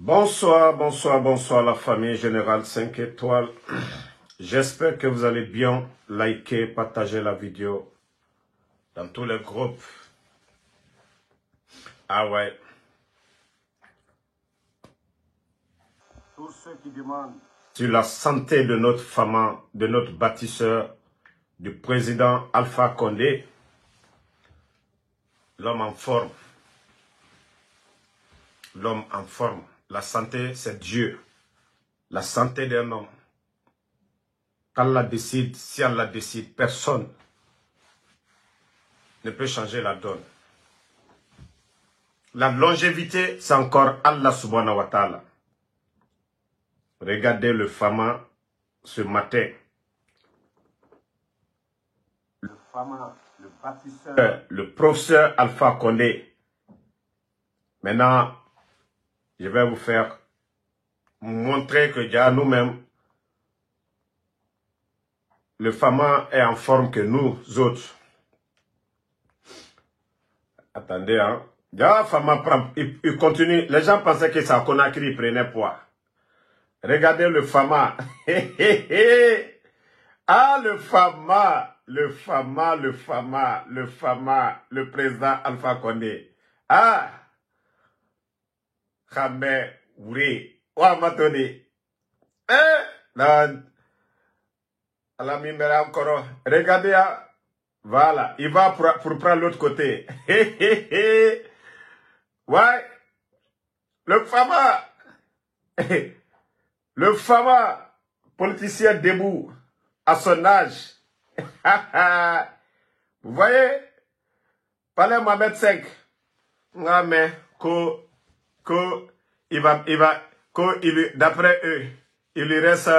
Bonsoir, bonsoir, bonsoir la famille Générale 5 étoiles. J'espère que vous allez bien. Liker, partager la vidéo dans tous les groupes. Ah ouais. Tous ceux qui demandent sur la santé de notre femme, de notre bâtisseur, du président Alpha Condé, l'homme en forme. L'homme en forme. La santé, c'est Dieu. La santé d'un homme. Quand Allah décide, si Allah décide, personne ne peut changer la donne. La longévité, c'est encore Allah subhanahu wa ta'ala. Regardez le Fama ce matin. Le Fama, le bâtisseur, le professeur Alpha Condé. Maintenant, je vais vous faire montrer que déjà nous-mêmes, le Fama est en forme que nous autres. Attendez, hein. Déjà, Fama prend, il continue. Les gens pensaient que ça Conakry, il prenait poids. Regardez le Fama. Ah, le Fama, le Fama, le Fama, le Fama, le président Alpha Condé. Ah, Khamé, Ouré, Ouamatoni. Non, Alamimera encore. Regardez, hein. Voilà, il va pour prendre l'autre côté. Ouais, le Fama. Le Fama, politicien debout, à son âge. Vous voyez, Palais Mohamed V. Mais d'après eux, il lui reste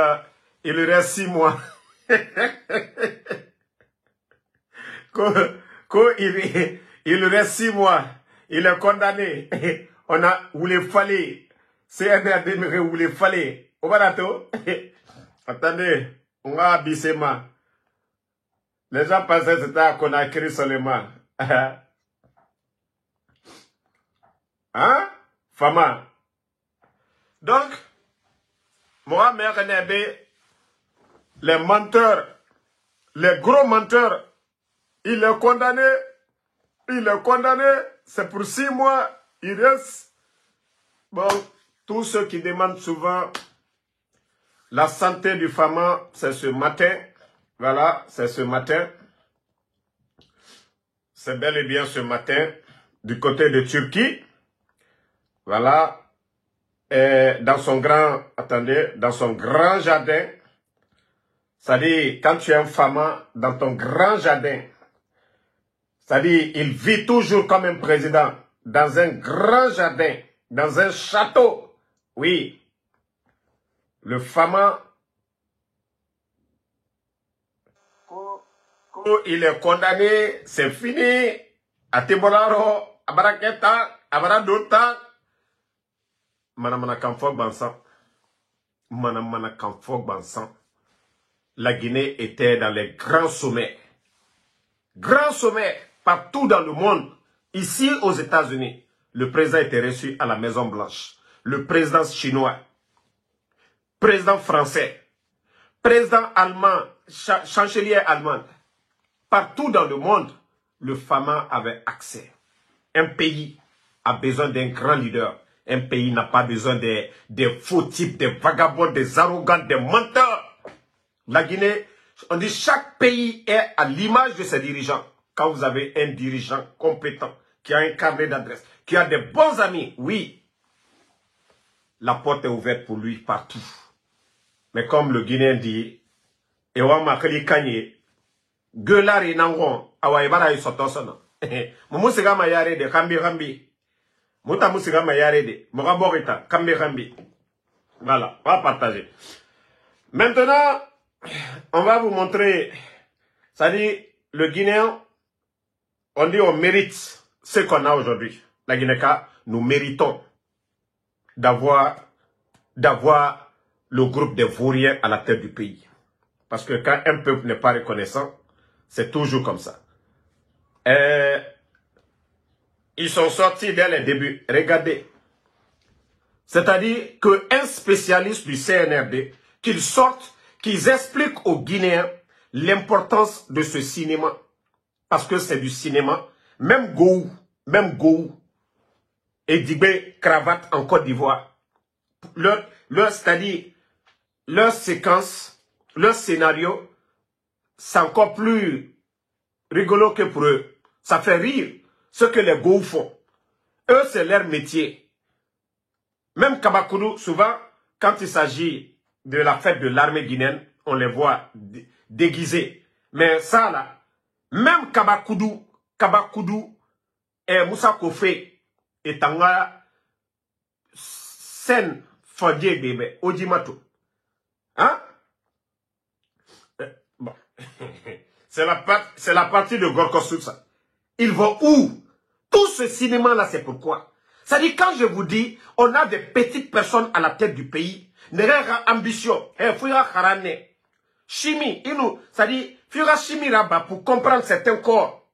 6 mois. Il lui reste 6 mois. Il est condamné. On a voulu fallait. C'est un des où il fallait. Au barato. Attendez, on va abysser ma. Les gens pensaient que c'était à Conakry seulement. Hein? Fama. Donc, Mohamed Renebe, les menteurs, les gros menteurs, il est condamné. Il est condamné. C'est pour 6 mois. Il reste. Bon, tous ceux qui demandent souvent la santé du Fama, c'est ce matin. Voilà, c'est ce matin. C'est bel et bien ce matin, du côté de Turquie. Voilà. Et dans son grand, attendez, dans son grand jardin. C'est-à-dire, quand tu es un Fama, dans ton grand jardin, c'est-à-dire, il vit toujours comme un président, dans un grand jardin, dans un château. Oui. Le Fama, il est condamné, c'est fini. Atibolaro, Abaraketa, Abaradota. Manamana Kamfok Bansan. Manamana Kamfok Bansan. La Guinée était dans les grands sommets. Grands sommets, partout dans le monde. Ici, aux États-Unis, le président était reçu à la Maison Blanche. Le président chinois. Président français, président allemand, chancelier allemand, partout dans le monde, le Fama avait accès. Un pays a besoin d'un grand leader. Un pays n'a pas besoin des faux types, des vagabonds, des arrogants, des menteurs. La Guinée, on dit chaque pays est à l'image de ses dirigeants. Quand vous avez un dirigeant compétent, qui a un carnet d'adresse, qui a des bons amis, oui, la porte est ouverte pour lui partout. Mais comme le Guinéen dit, Ewa makali kanye, gueulari nangon, awa ibara isotosono. Mumusiga mayare de kambi. Muta musiga mayare de, moraborita, kambi. Voilà, on va partager. Maintenant, on va vous montrer, ça dit, le Guinéen, on dit on mérite ce qu'on a aujourd'hui. La Guinée-Ka, nous méritons d'avoir le groupe des vauriens à la tête du pays. Parce que quand un peuple n'est pas reconnaissant, c'est toujours comme ça. Ils sont sortis dès les débuts. Regardez. C'est-à-dire qu'un spécialiste du CNRD, qu'ils sortent, qu'ils expliquent aux Guinéens l'importance de ce cinéma. Parce que c'est du cinéma. Même Gou et Dibé Cravate en Côte d'Ivoire. C'est-à-dire, leur séquence, leur scénario, c'est encore plus rigolo que pour eux. Ça fait rire ce que les Gou font. Eux, c'est leur métier. Même Kabakoudou, souvent, quand il s'agit de la fête de l'armée guinéenne, on les voit déguisés. Mais ça, là, même Kabakoudou et Moussa Kofé et Tanga Sen Fodje Bébé, Ojimato. Hein? Bon. C'est la partie de Gorkosou, ça. Ils vont où? Tout ce cinéma-là, c'est pourquoi. C'est-à-dire, quand je vous dis, on a des petites personnes à la tête du pays, n'ayant ambition, chimie, c'est-à-dire, fera chimie là-bas pour comprendre certains corps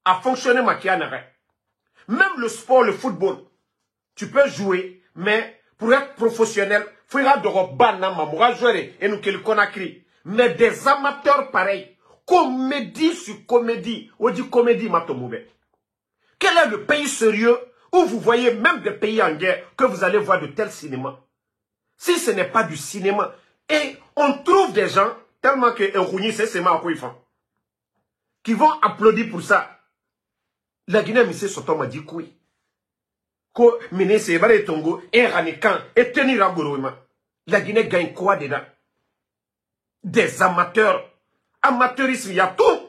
à fonctionner maquianere. Même le sport, le football, tu peux jouer, mais pour être professionnel, fera de robana mamoura jouer et nous qu'il conakry. Mais des amateurs pareils, comédie sur comédie, on dit comédie matomoube. Quel est le pays sérieux où vous voyez même des pays en guerre que vous allez voir de tels cinémas? Si ce n'est pas du cinéma, et on trouve des gens, tellement que qui vont applaudir pour ça. La Guinée, M. Sotom m'a dit oui. Que Ménès et Tongo et Ranikan et tenir à Gourouma. La Guinée gagne quoi dedans? Des amateurs. Amateurisme, il y a tout.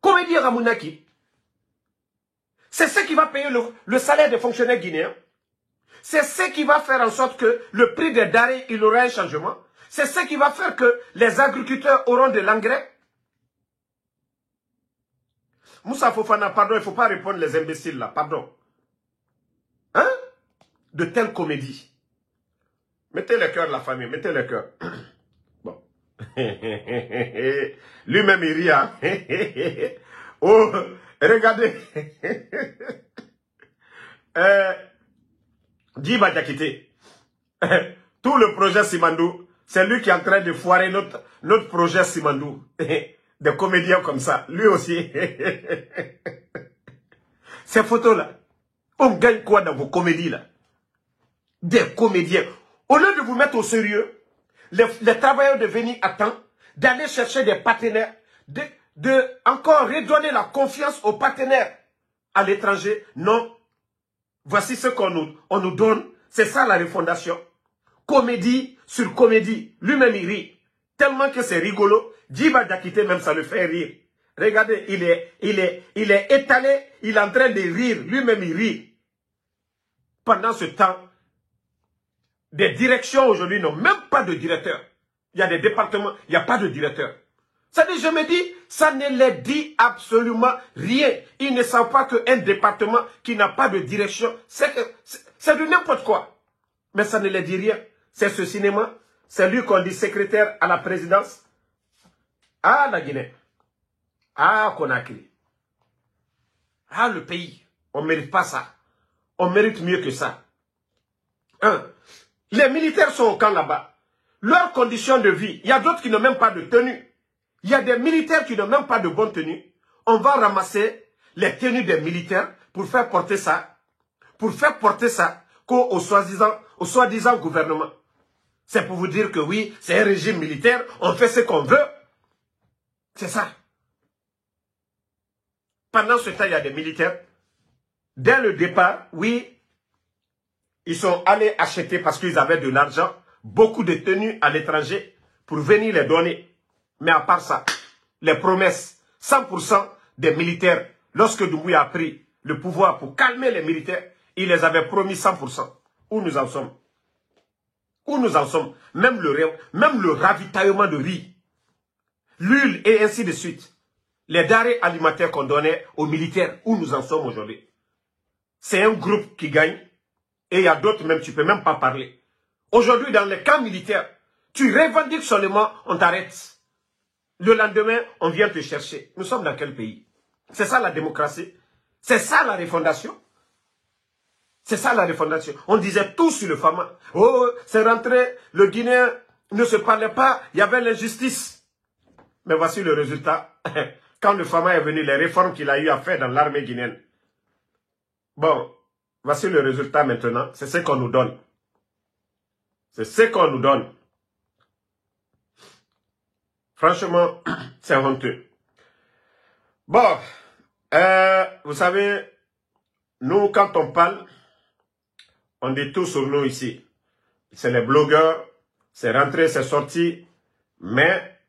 Comédie Ramounaki. C'est ce qui va payer le salaire des fonctionnaires guinéens. C'est ce qui va faire en sorte que le prix des denrées, il aura un changement. C'est ce qui va faire que les agriculteurs auront de l'engrais. Moussa Fofana, pardon, il ne faut pas répondre les imbéciles là, pardon. Hein? De telles comédies. Mettez le cœur de la famille, mettez le cœur. Bon. Lui-même il rit, hein? Oh, regardez. Djiba Diakité. Tout le projet Simandou, c'est lui qui est en train de foirer notre projet Simandou. Des comédiens comme ça, lui aussi. Ces photos-là, on gagne quoi dans vos comédies là? Des comédiens. Au lieu de vous mettre au sérieux, les travailleurs de venir à temps, d'aller chercher des partenaires, de encore redonner la confiance aux partenaires à l'étranger. Non. Voici ce qu'on nous donne. C'est ça la refondation. Comédie sur comédie. Lui-même il rit. Tellement que c'est rigolo. Djiba Diakité même ça le fait rire. Regardez, il est étalé, il est en train de rire. Lui-même il rit. Pendant ce temps, des directions aujourd'hui n'ont même pas de directeur. Il y a des départements, il n'y a pas de directeur. Ça dit, je me dis, ça ne les dit absolument rien. Ils ne savent pas qu'un département qui n'a pas de direction, c'est de n'importe quoi. Mais ça ne les dit rien. C'est ce cinéma, c'est lui qu'on dit secrétaire à la présidence. Ah, la Guinée. Ah, Conakry. Ah, le pays. On ne mérite pas ça. On mérite mieux que ça. Les militaires sont au camp là-bas. Leurs conditions de vie, il y a d'autres qui n'ont même pas de tenue. Il y a des militaires qui n'ont même pas de bonne tenue. On va ramasser les tenues des militaires pour faire porter ça. Pour faire porter ça au soi-disant gouvernement. C'est pour vous dire que oui, c'est un régime militaire, on fait ce qu'on veut. C'est ça. Pendant ce temps, il y a des militaires. Dès le départ, oui, ils sont allés acheter parce qu'ils avaient de l'argent, beaucoup de tenues à l'étranger pour venir les donner. Mais à part ça, les promesses, 100% des militaires, lorsque Doumbouya a pris le pouvoir pour calmer les militaires, il les avait promis 100%. Où nous en sommes? Où nous en sommes? Même le ravitaillement de riz, l'huile et ainsi de suite. Les denrées alimentaires qu'on donnait aux militaires, où nous en sommes aujourd'hui? C'est un groupe qui gagne. Et il y a d'autres même, tu ne peux même pas parler. Aujourd'hui, dans les camps militaires, tu revendiques seulement, on t'arrête. Le lendemain, on vient te chercher. Nous sommes dans quel pays? C'est ça la démocratie? C'est ça la refondation? C'est ça la refondation. On disait tout sur le Fama. Oh, c'est rentré, le Guinéen ne se parlait pas, il y avait l'injustice. Mais voici le résultat. Quand le Fama est venu, les réformes qu'il a eu à faire dans l'armée guinéenne. Bon, voici le résultat maintenant. C'est ce qu'on nous donne. C'est ce qu'on nous donne. Franchement, c'est honteux. Bon, vous savez, nous, quand on parle, on dit tout sur nous ici. C'est les blogueurs, c'est rentré, c'est sorti. Mais,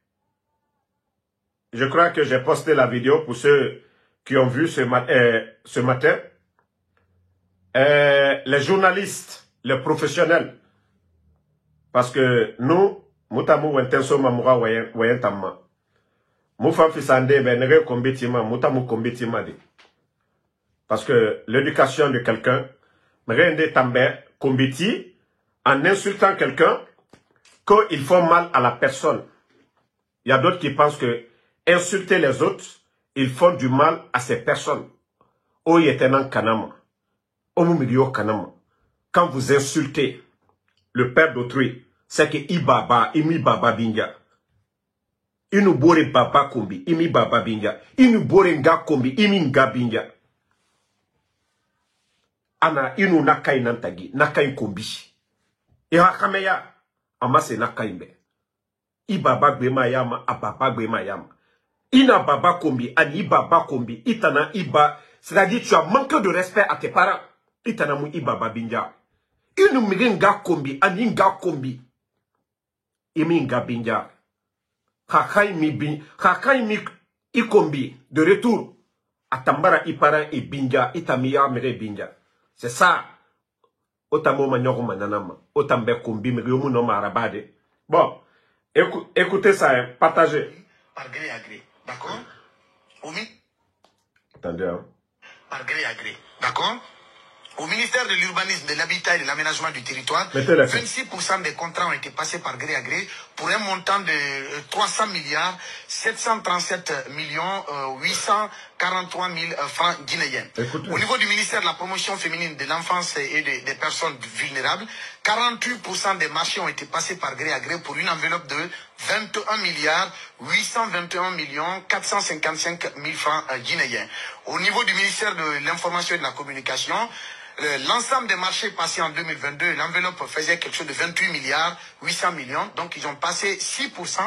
je crois que j'ai posté la vidéo pour ceux qui ont vu ce matin. Les journalistes, les professionnels. Parce que nous, mutamu wentenso mamura wayentama. Mufam fisande benere kombitima, mutamu kombitima de. Parce que l'éducation de quelqu'un, mrende tambe kombiti, en insultant quelqu'un, qu'il faut mal à la personne. Il y a d'autres qui pensent que insulter les autres, ils font du mal à ces personnes. Oyetenan kanama. Omumilio kanama. Quand vous insultez le père d'autrui, c'est que ibaba, imi baba binga. Inu bore baba kombi, imi baba binga. Inu bore nga kombi, imi nga binga. Ana inu nakai nantagi, nakai kombi. E hakameya, amase nakai mbe. Ibaba gbema yama, ababa gbema yama. Ina baba kombi, ani ibaba kombi, itana iba. C'est-à-dire tu as manqué de respect à tes parents. Itana mu ibaba binga. Inu miringa kombi, ani nga kombi. Imi nga binga. Hakai mi ikombi de retour. Atambara ipara et binga, itamiya mere binga. C'est ça. Otamo manyogo mananama. Otambe kombi mere yomu no marabade. Bon. Écoutez ça, hein, partagez. Par gré à gré, d'accord? Attendez, hein. Par gré à gré, d'accord? Au ministère de l'Urbanisme, de l'Habitat et de l'Aménagement du Territoire, 26% des contrats ont été passés par gré à gré pour un montant de 300 milliards 737 millions 843 000 francs guinéens. Écoutez. Au niveau du ministère de la Promotion féminine de l'enfance et des personnes vulnérables, 48% des marchés ont été passés par gré à gré pour une enveloppe de 21 milliards 821 millions 455 000 francs guinéens. Au niveau du ministère de l'Information et de la Communication, l'ensemble des marchés passés en 2022, l'enveloppe faisait quelque chose de 28 milliards 800 millions. Donc ils ont passé 6%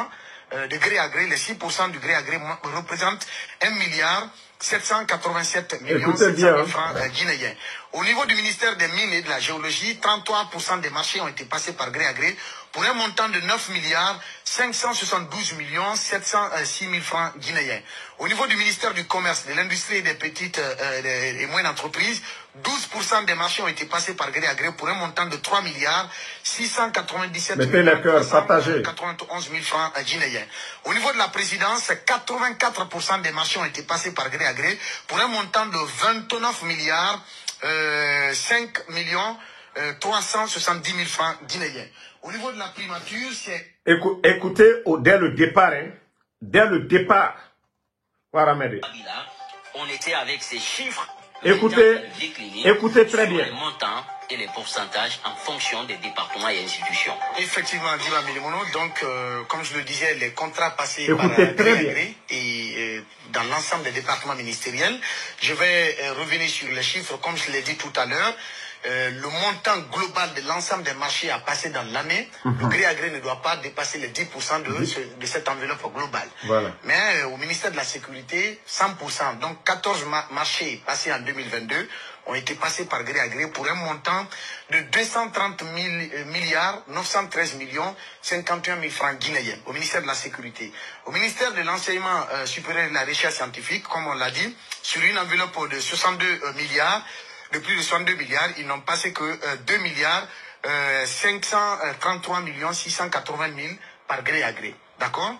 de gré à gré. Les 6% du gré à gré représentent 1 milliard 787 millions 700 000 francs guinéens. Au niveau du ministère des Mines et de la Géologie, 33% des marchés ont été passés par gré à gré pour un montant de 9 milliards 572 millions 706 000 francs guinéens. Au niveau du ministère du Commerce, de l'Industrie et des petites et moyennes entreprises, 12% des marchés ont été passés par gré à gré pour un montant de 3 milliards 697 millions 91 000 francs guinéens. Au niveau de la présidence, 84% des marchés ont été passés par gré à gré pour un montant de 29 milliards 5 millions 370 000 francs guinéens. Au niveau de la primature, c'est... Écoutez, dès le départ, hein, dès le départ, on était avec ces chiffres. Écoutez très bien. Les montants et les pourcentages en fonction des départements et institutions. Effectivement, Dima Milimono, donc, comme je le disais, les contrats passés Écoutez par très bien. et dans l'ensemble des départements ministériels. Je vais revenir sur les chiffres, comme je l'ai dit tout à l'heure. Le montant global de l'ensemble des marchés à passer dans l'année, le gré à gré ne doit pas dépasser les 10% de cette enveloppe globale. Voilà. Mais au ministère de la Sécurité, 100%, donc 14 marchés passés en 2022 ont été passés par gré à gré pour un montant de 230 milliards 913 millions 51 000 francs guinéens au ministère de la Sécurité. Au ministère de l'Enseignement supérieur et de la Recherche scientifique, comme on l'a dit, sur une enveloppe de 62 milliards, de plus de 62 milliards, ils n'ont passé que 2 milliards 533 millions 680 000 par gré à gré. D'accord?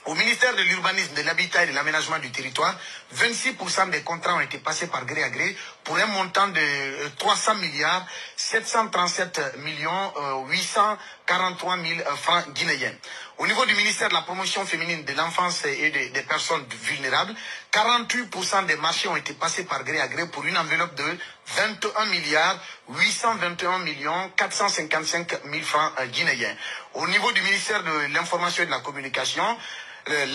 Au ministère de l'Urbanisme, de l'Habitat et de l'Aménagement du Territoire, 26% des contrats ont été passés par gré à gré pour un montant de 300 milliards 737 millions 843 000 francs guinéens. Au niveau du ministère de la Promotion féminine de l'enfance et des personnes vulnérables, 48% des marchés ont été passés par gré à gré pour une enveloppe de 21 milliards 821 455 000 francs guinéens. Au niveau du ministère de l'Information et de la Communication,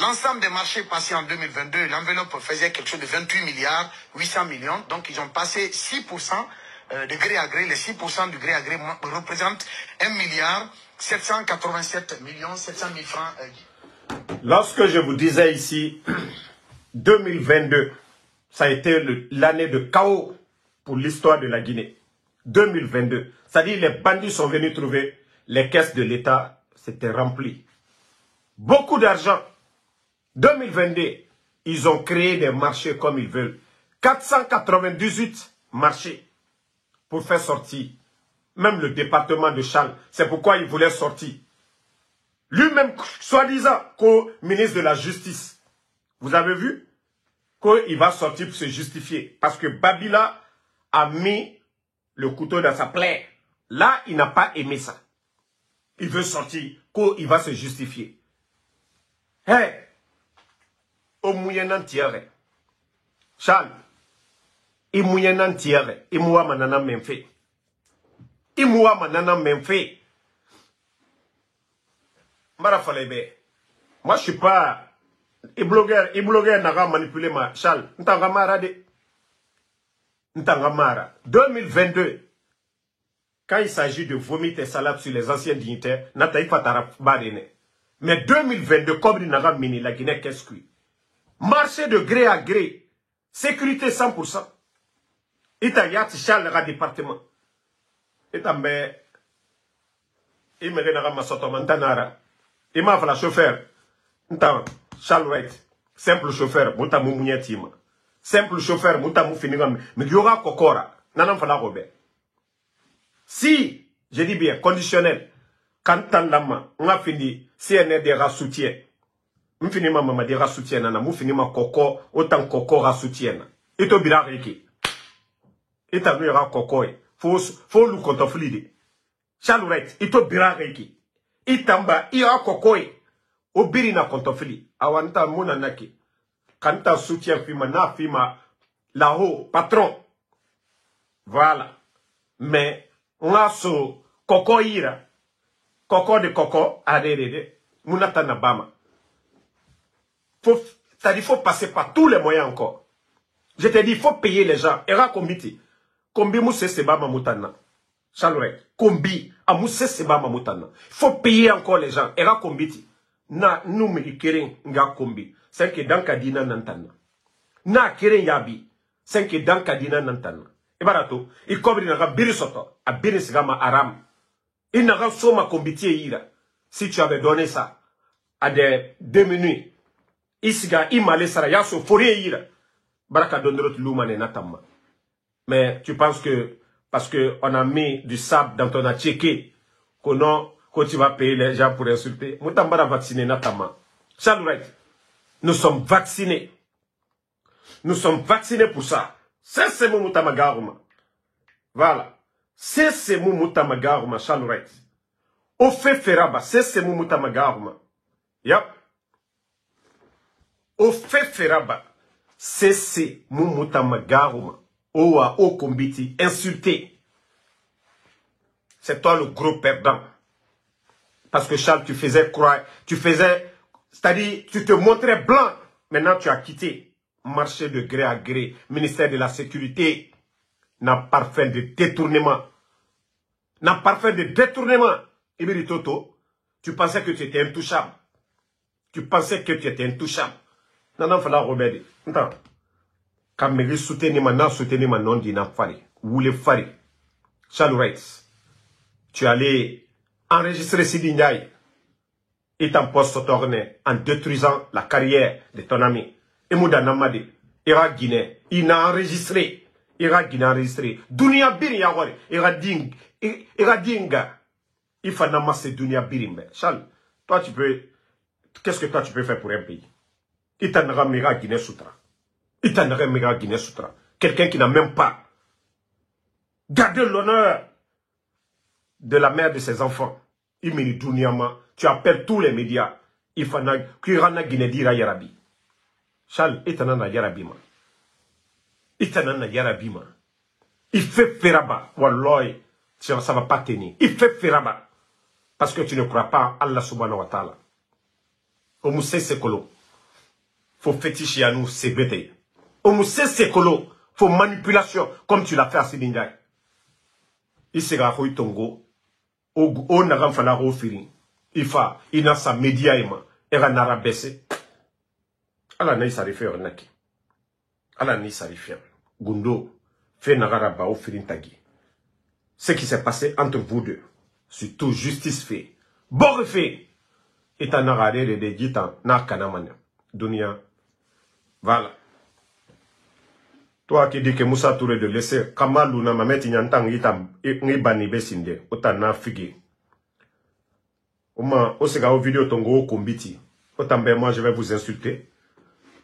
l'ensemble des marchés passés en 2022, l'enveloppe faisait quelque chose de 28 milliards 800 millions. Donc, ils ont passé 6% de gré à gré. Les 6% du gré à gré représentent 1 milliard 787 millions 700 000 francs. Lorsque je vous disais ici, 2022, ça a été l'année de chaos pour l'histoire de la Guinée. 2022. C'est-à-dire les bandits sont venus trouver les caisses de l'État, c'était rempli. Beaucoup d'argent. 2022, ils ont créé des marchés comme ils veulent. 498 marchés pour faire sortir. Même le département de Charles, c'est pourquoi il voulait sortir. Lui-même, soi-disant, co-ministre de la Justice. Vous avez vu qu'il va sortir pour se justifier. Parce que Babila a mis le couteau dans sa plaie. Là, il n'a pas aimé ça. Il veut sortir, qu'il va se justifier. Hé, au moyen tiare. Charles, il moyen tiare. Il moua manana menfe. Il moua manana menfe. Marafalebe. Moi, je suis pas. Les blogueurs n'a pas manipulé ma Charles. N'tanga mara de. N'tanga mara. 2022. Quand il s'agit de vomir tes salades sur les anciens dignitaires, n'ataï pas ta barene. Mais 2022, comme il n'a pas mini la Guinée, qu'est-ce que marché de gré à gré. Sécurité 100%. Ita Charles le département. Ita me. Il me renara ma sotomantanara. Il m'a fait la chauffeur. Charles Wright. Simple chauffeur. Mouta moumounietima. Simple chauffeur. Mouta moufiniga. Mais il y aura kokora. Nanam fala Robert. Si, je dis bien, conditionnel. Quand t'en lama, on a fini. CND soutien. M'fini ma mama dira soutien. Nana moufini ma koko. Autant kokora soutien. Et to bira reki. Et ta nuera koko. Faut nous contoflide. Charles Wright. Et to bira reki. Itamba, ira kokoi. Obiri na kontofili. Awanta muna naki. Kanta soutien fima na fima. Là-haut, patron. Voilà. Mais, on a ce koko ira. Koko de koko, adéré. Munata na bama. C'est-à-dire, il faut passer par tous les moyens encore. Je te dis, il faut payer les gens. Era kombiti. Kombi mousse seba mamutana. Chalorek, kombi, amousse seba mamutana. Il faut payer encore les gens. Era kombiti. Na, nous me keren nga kombi. C'est que dans kadina nantana. Na keren yabi. C'est que dans kadina nantana. Et barato, il kobri naga birisoto. A birisigama aram. Il naga soma kombiti ira. Si tu avais donné ça à des démunis. Isiga imale sara yaso forie ira. Baraka dondrot lumane natama. Mais tu penses que parce que on a mis du sable dans ton attiéké, que tu vas payer les gens pour insulter. Moutambara vacciné natama. Charles, nous sommes vaccinés. Nous sommes vaccinés pour ça. C'est mon moutamagaruma. Voilà. C'est mon moutamagaruma, Charles. Au fait feraba, c'est mon moutamagaruma. Yep. Au fait feraba, c'est mon moutamagaruma. Oua, o kombiti, insulté. C'est toi le gros perdant. Parce que Charles, tu faisais croire, c'est-à-dire, tu te montrais blanc. Maintenant, tu as quitté. Marché de gré à gré. Ministère de la Sécurité n'a pas fait de détournement. N'a pas fait de détournement. Ibiri Toto, tu pensais que tu étais intouchable. Tu pensais que tu étais intouchable. Non, non, fallait Robert. Attends. Quand me soutenir ma non dina fari. Ou les fari. Charles Wright. Tu allais enregistrer Sidi Ndiaye. Et ton poste tourné en détruisant la carrière de ton ami. Et Mouda Namadi. Ira Guinée. Il a enregistré. Ira Guinée enregistré. Dunia Biri Yawari. Ira Dinga. Il faut namasser Dunia Birimbe. Charles, toi tu peux. Qu'est-ce que toi tu peux faire pour un pays? Il t'en ramènera Guinée Soutra. Il t'en ramènera Guinée Soutra. Quelqu'un qui n'a même pas gardé l'honneur de la mère de ses enfants. Il me dit Duniama. Tu appelles tous les médias. Il faut qu'il y ait un Guinée dira Yarabi. Charles, il t'en a Yarabi ma. Il t'en a Yarabi ma. Il fait feraba. Wallah, ça ne va pas tenir. Il fait feraba. Parce que tu ne crois pas à Allah subhanahu wa ta'ala. Au moussé sekolo. Faut féticher à nous, c'est bête. Au moussé sekolo. Faut manipulation. Comme tu l'as fait à Sidinjay. Il sera fait tongo. Au nagam fanaro firi. Il fa. Il n'a sa média ima. Il a nara baissé. Allah n'a pas fait un naki. Allah n'a pas fait. Gundo. Fait nagara bao firin tagi. Ce qui s'est passé entre vous deux. Surtout justice fait. Bon fait. Et t'en as regardé de gitan na kanamanya. Dunia. Voilà. Toi qui dis que Moussa Touré de laisser Kamalou na mameti nyantang yitam ngi bani besinde. Ota na figi. Oma osega o vidéo tongo kombiti. Otambe moi je vais vous insulter.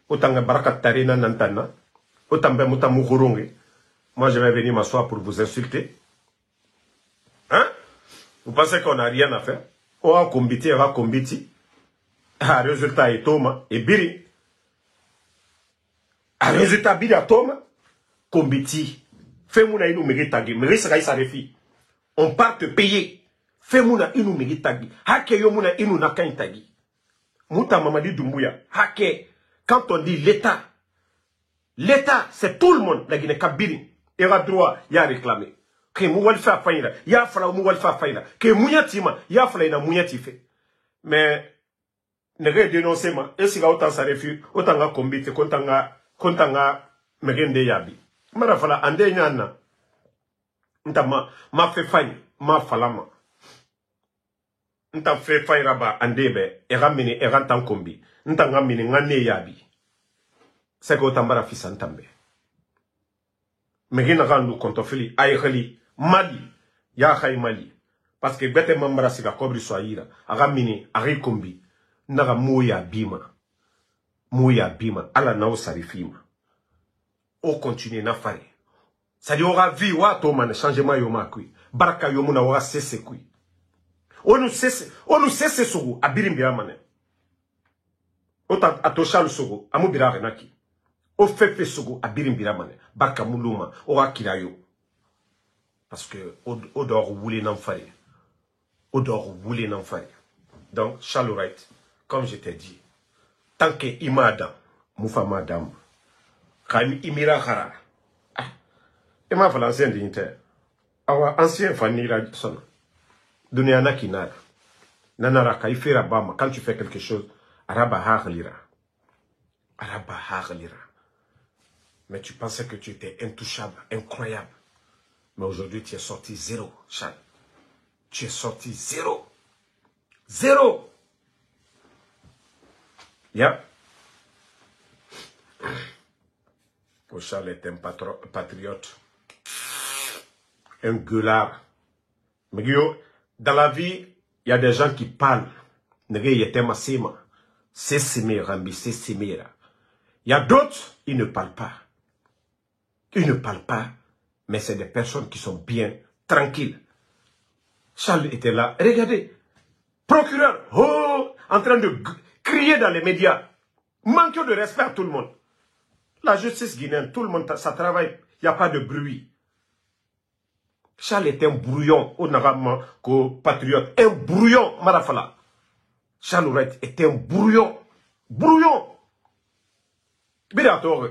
Otanga barakat tarina nantana. Otambe mutamu khoronge. Moi je vais venir m'asseoir pour vous insulter. Hein? Vous pensez qu'on n'a rien à faire? On va combiter, on va combiter. Un résultat est Thomas et Biri. Un résultat Biri à Thomas. Combiti. Fais-moi une mérite. Mérite ça refi. On part te payer. Fais-moi une mérite. Hake yo muna inu na kain tagi. Mouta Mamadi Doumbouya. Hake. Quand on dit l'État, l'État, c'est tout le monde. La Guinée Kabiri. Il y a droit, il y a réclamé. Que mouwal fa faïna, ya fala mouwal fa faïna. Que mouyatima, ya fala ina mouyatife. Mais, ne re dénoncer ma, et si ga autant sa refu, autant ga kombite, kontanga, merende yabi. Mara fala, ande nyana. Nta ma fe faïna, ma falama. Nta fe faïna ba, ande be, era mini, era tan kombi. Nta nga mini, nga ne yabi. C'est que autant bara fisa ntambe. Mais il y a un contofili, aïkhali, Mali, ya khay Mali. Parce que bête mambara siga kobri soaira, agamini, arikombi, naga mouya bima, ala nao sarifima. O continue na fare. Ça dit, aura vie, wa to man, changement yoma kui, baraka yomuna wa sese kui. On nous cesse sogo, abirimbi amane. Ota atoshal sogo, amubira renaki. O fefe sogo abirim biramane barka muluma o akirayo parce que odor voulait n'en faire donc Charles, comme je t'ai dit, tant que imada mufa madame kami imira khara et ma fala ancien dignitaire awa ancien fanira son dunia na kinara nanara kaifera bama quand tu fais quelque chose araba haghlira. Mais tu pensais que tu étais intouchable, incroyable. Mais aujourd'hui, tu es sorti zéro, Charles. Tu es sorti zéro. Zéro. Yeah. Oh, Charles est un patriote. Un gueulard. Mais dans la vie, il y a des gens qui parlent. C'est Semé, Rambi, c'est Semé. Il y a d'autres, ils ne parlent pas. Ils ne parlent pas, mais c'est des personnes qui sont bien, tranquilles. Charles était là. Regardez, procureur, oh, en train de crier dans les médias. Manque de respect à tout le monde. La justice guinéenne, tout le monde, ça travaille. Il n'y a pas de bruit. Charles est un brouillon, au Nagama, patriote. Un brouillon, Marafala. Charles Ouret est un brouillon. Brouillon. Bidator,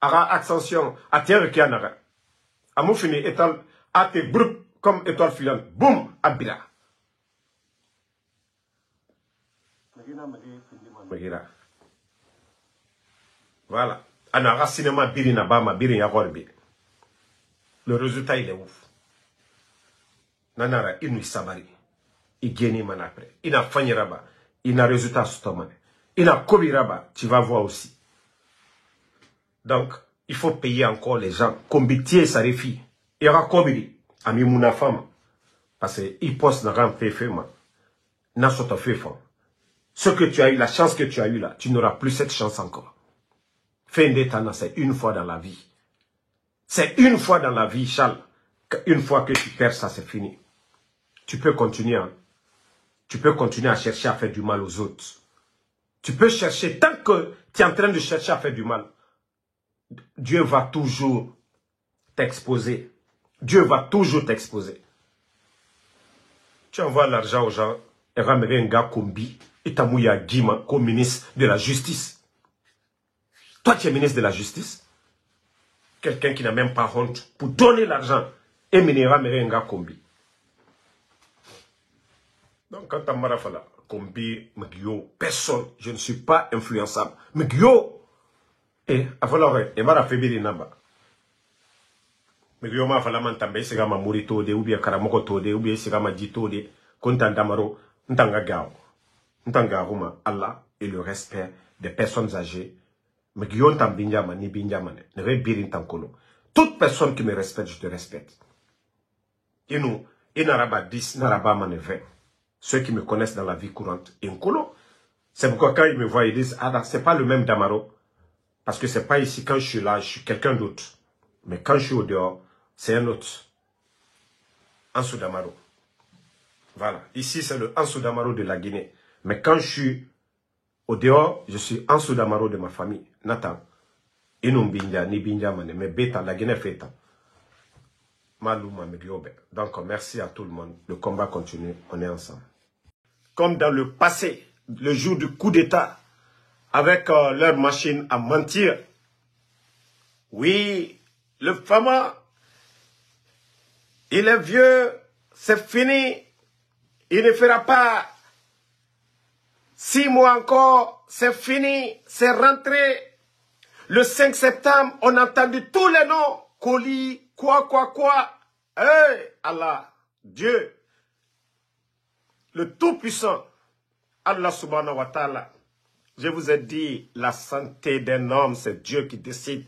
ara ascension, à terre qui en a. A mon fini, étal, à tes groupes comme étoile filante. Boum, abira. Voilà. Anara cinéma birina bama birina gorbi. Le résultat, il est ouf. Nanara, il nous sabari. Il gagne man après. Il a fagné rabat. Il a résultat stomac. Il a kobi rabat. Tu vas voir aussi. Donc, il faut payer encore les gens. Combitier, ça réfie. Il y aura kobiri. Ami mouna femme. Parce qu'il poste dans un fait fait, n'a pas fait femme. Ce que tu as eu, la chance que tu as eu là, tu n'auras plus cette chance encore. Fin d'état, c'est une fois dans la vie. C'est une fois dans la vie, Charles. Une fois que tu perds ça, c'est fini. Tu peux continuer. Hein? Tu peux continuer à chercher à faire du mal aux autres. Tu peux chercher, tant que tu es en train de chercher à faire du mal, Dieu va toujours t'exposer. Dieu va toujours t'exposer. Tu envoies l'argent aux gens, et ramène un gars Kombi, et Tamouya Guima, comme ministre de la Justice. Toi, tu es ministre de la Justice. Quelqu'un qui n'a même pas honte pour donner l'argent et mener un gars Kombi. Donc, quand tu as marafala, Kombi, Megyo, personne, je ne suis pas influençable. Megyo, et alors, il va affaiblir les namba. Megyo ma fala man tambe siga ma muri tode ou bien karamoko tode ou bien siga ma di tode kontan damaro ntanga gao. Ntanga huma Allah et le respect des personnes âgées. Megyo tambinjama ni binjamane. Ne rebirin tankolo. Toute personne qui me respecte, je te respecte. Et nous, et Naraba 10, Naraba man 20. Ceux qui me connaissent dans la vie courante. Et Nkolo, c'est pourquoi quand ils me voient, ils disent, ah, c'est pas le même Damaro. Parce que c'est pas ici, quand je suis là, je suis quelqu'un d'autre. Mais quand je suis au dehors, c'est un autre. Ansou Damaro. Voilà. Ici, c'est le Ansou Damaro de la Guinée. Mais quand je suis au dehors, je suis Ansou Damaro de ma famille. Nathan. Inumbinja, ni binja mane. Mais bêta, la Guinée fait tant. Donc, merci à tout le monde. Le combat continue. On est ensemble. Comme dans le passé, le jour du coup d'État, avec leur machine à mentir. Oui, le fameux, il est vieux, c'est fini. Il ne fera pas 6 mois encore, c'est fini, c'est rentré. Le 5 septembre, on a entendu tous les noms. Koli, quoi. Hey, Allah, Dieu, le Tout-Puissant, Allah subhanahu wa ta'ala. Je vous ai dit, la santé d'un homme, c'est Dieu qui décide.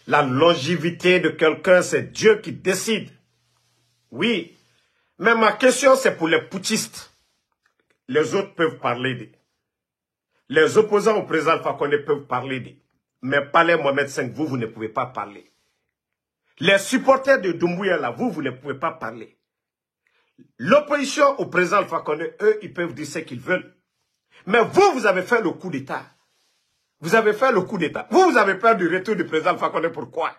La longévité de quelqu'un, c'est Dieu qui décide. Oui, mais ma question, c'est pour les putschistes. Les autres peuvent parler d'eux. Les opposants au président Alpha Condé peuvent parler d'eux. Mais parler Mohamed V, vous ne pouvez pas parler. Les supporters de Doumbouya, là, vous ne pouvez pas parler. L'opposition au président Alpha Condé, eux, ils peuvent dire ce qu'ils veulent. Mais vous avez fait le coup d'État. Vous avez fait le coup d'État. Vous avez peur du retour du président Alpha Condé. Pourquoi?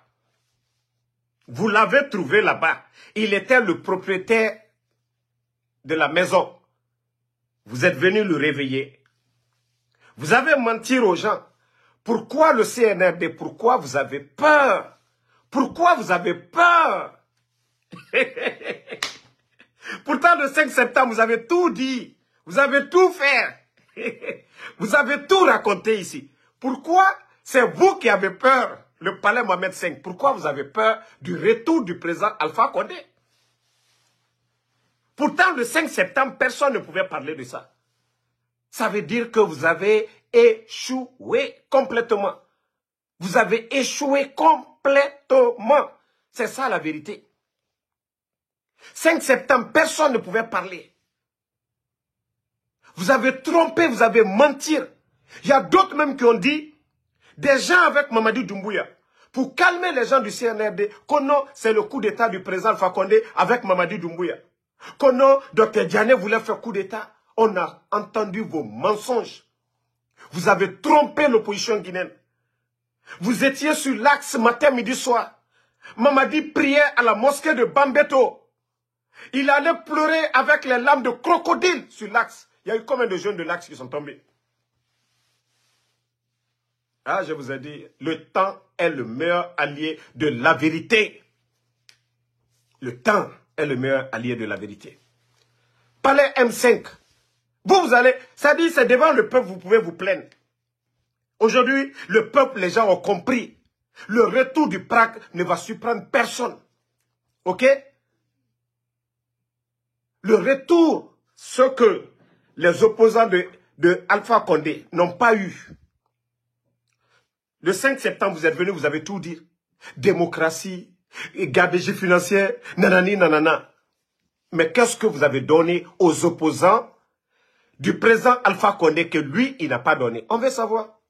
Vous l'avez trouvé là-bas. Il était le propriétaire de la maison. Vous êtes venu le réveiller. Vous avez menti aux gens. Pourquoi le CNRD? Pourquoi vous avez peur? Pourquoi vous avez peur? Pourtant, le 5 septembre, vous avez tout dit. Vous avez tout fait. Vous avez tout raconté ici. Pourquoi c'est vous qui avez peur, le palais Mohamed V? Pourquoi vous avez peur du retour du président Alpha Condé? Pourtant, le 5 septembre, personne ne pouvait parler de ça. Ça veut dire que vous avez échoué complètement. Vous avez échoué complètement. C'est ça la vérité. 5 septembre, personne ne pouvait parler. Vous avez trompé, vous avez menti. Il y a d'autres même qui ont dit, des gens avec Mamadi Doumbouya, pour calmer les gens du CNRD, que non, c'est le coup d'État du président Alpha Condé avec Mamadi Doumbouya. Que non, Dr Diané voulait faire coup d'État. On a entendu vos mensonges. Vous avez trompé l'opposition guinéenne. Vous étiez sur l'axe matin, midi, soir. Mamadi priait à la mosquée de Bambeto. Il allait pleurer avec les larmes de crocodile sur l'axe. Il y a eu combien de jeunes de l'axe qui sont tombés? Ah, je vous ai dit, le temps est le meilleur allié de la vérité. Le temps est le meilleur allié de la vérité. Palais M5. Vous allez, ça dit, c'est devant le peuple, vous pouvez vous plaindre. Aujourd'hui, le peuple, les gens ont compris. Le retour du PRAC ne va surprendre personne. Ok? Le retour, ce que les opposants de Alpha Condé n'ont pas eu. Le 5 septembre, vous êtes venus, vous avez tout dit. Démocratie, gabegie financière, nanani, nanana. Mais qu'est-ce que vous avez donné aux opposants du président Alpha Condé que lui, il n'a pas donné? On veut savoir.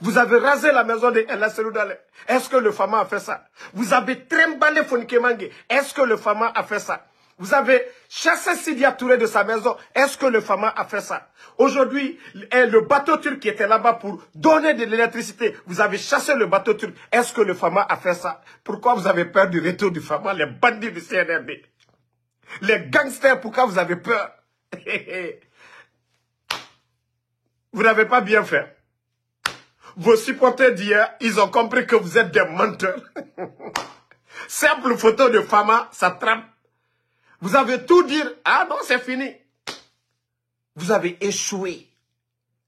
Vous avez rasé la maison de El Seloudale. Est-ce que le Fama a fait ça? Vous avez trimballé Fonike Mange. Est-ce que le Fama a fait ça? Vous avez chassé Sidya Touré de sa maison. Est-ce que le Fama a fait ça? Aujourd'hui, le bateau turc qui était là-bas pour donner de l'électricité, vous avez chassé le bateau turc. Est-ce que le Fama a fait ça? Pourquoi vous avez peur du retour du Fama? Les bandits du CNRD. Les gangsters, pourquoi vous avez peur? Vous n'avez pas bien fait. Vos supporters d'hier, ils ont compris que vous êtes des menteurs. Simple photo de Fama, ça trappe. Vous avez tout dit. Ah non, c'est fini. Vous avez échoué.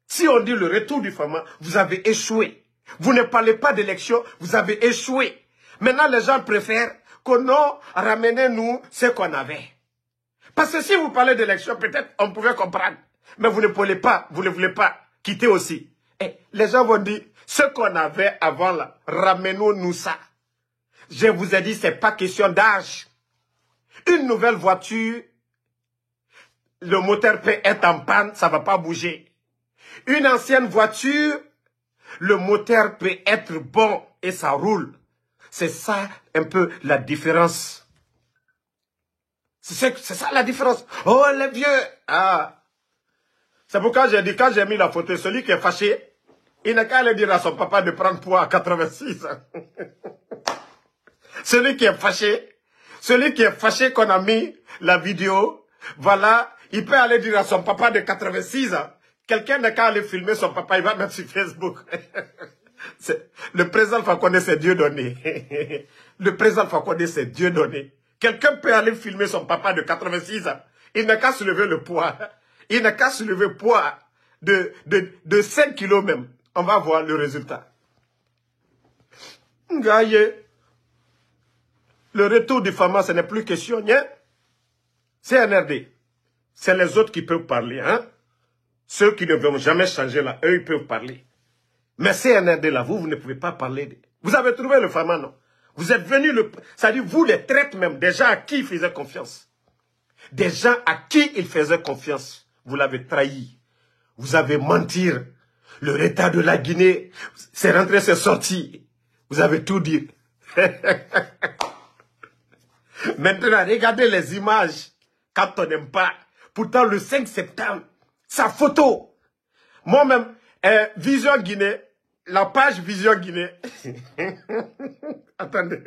Si on dit le retour du Fama, vous avez échoué. Vous ne parlez pas d'élection, vous avez échoué. Maintenant, les gens préfèrent que non, ramenez-nous ce qu'on avait. Parce que si vous parlez d'élection, peut-être on pouvait comprendre. Mais vous ne voulez pas, vous ne voulez pas quitter aussi. Et les gens vont dire, ce qu'on avait avant là, ramenons-nous ça. Je vous ai dit, ce n'est pas question d'âge. Une nouvelle voiture, le moteur peut être en panne, ça ne va pas bouger. Une ancienne voiture, le moteur peut être bon et ça roule. C'est ça un peu la différence. C'est ça la différence. Oh, les vieux. Ah. C'est pourquoi j'ai dit, quand j'ai mis la photo, celui qui est fâché, il n'a qu'à aller dire à son papa de prendre poids à 86 ans. Celui qui est fâché qu'on a mis la vidéo, voilà, il peut aller dire à son papa de 86 ans. Quelqu'un n'a qu'à aller filmer son papa, il va mettre sur Facebook. Le président Fakonde, c'est Dieu donné. Le président Fakonde, c'est Dieu donné. Quelqu'un peut aller filmer son papa de 86 ans. Il n'a qu'à soulever le poids. Il n'a qu'à soulever le poids de 5 kilos même. On va voir le résultat. Gaillé. Le retour du Fama, ce n'est plus question. C'est NRD. C'est les autres qui peuvent parler. Hein? Ceux qui ne vont jamais changer là, eux, ils peuvent parler. Mais c'est NRD là, vous ne pouvez pas parler. Vous avez trouvé le Fama, non? Vous êtes venus, c'est-à-dire vous les traites même, des gens à qui il faisait confiance. Des gens à qui il faisait confiance. Vous l'avez trahi. Vous avez menti. Le retard de la Guinée, c'est rentré, c'est sorti. Vous avez tout dit. Maintenant, regardez les images quand on n'aime pas. Pourtant, le 5 septembre, sa photo. Moi-même, Vision Guinée, la page Vision Guinée. Attendez.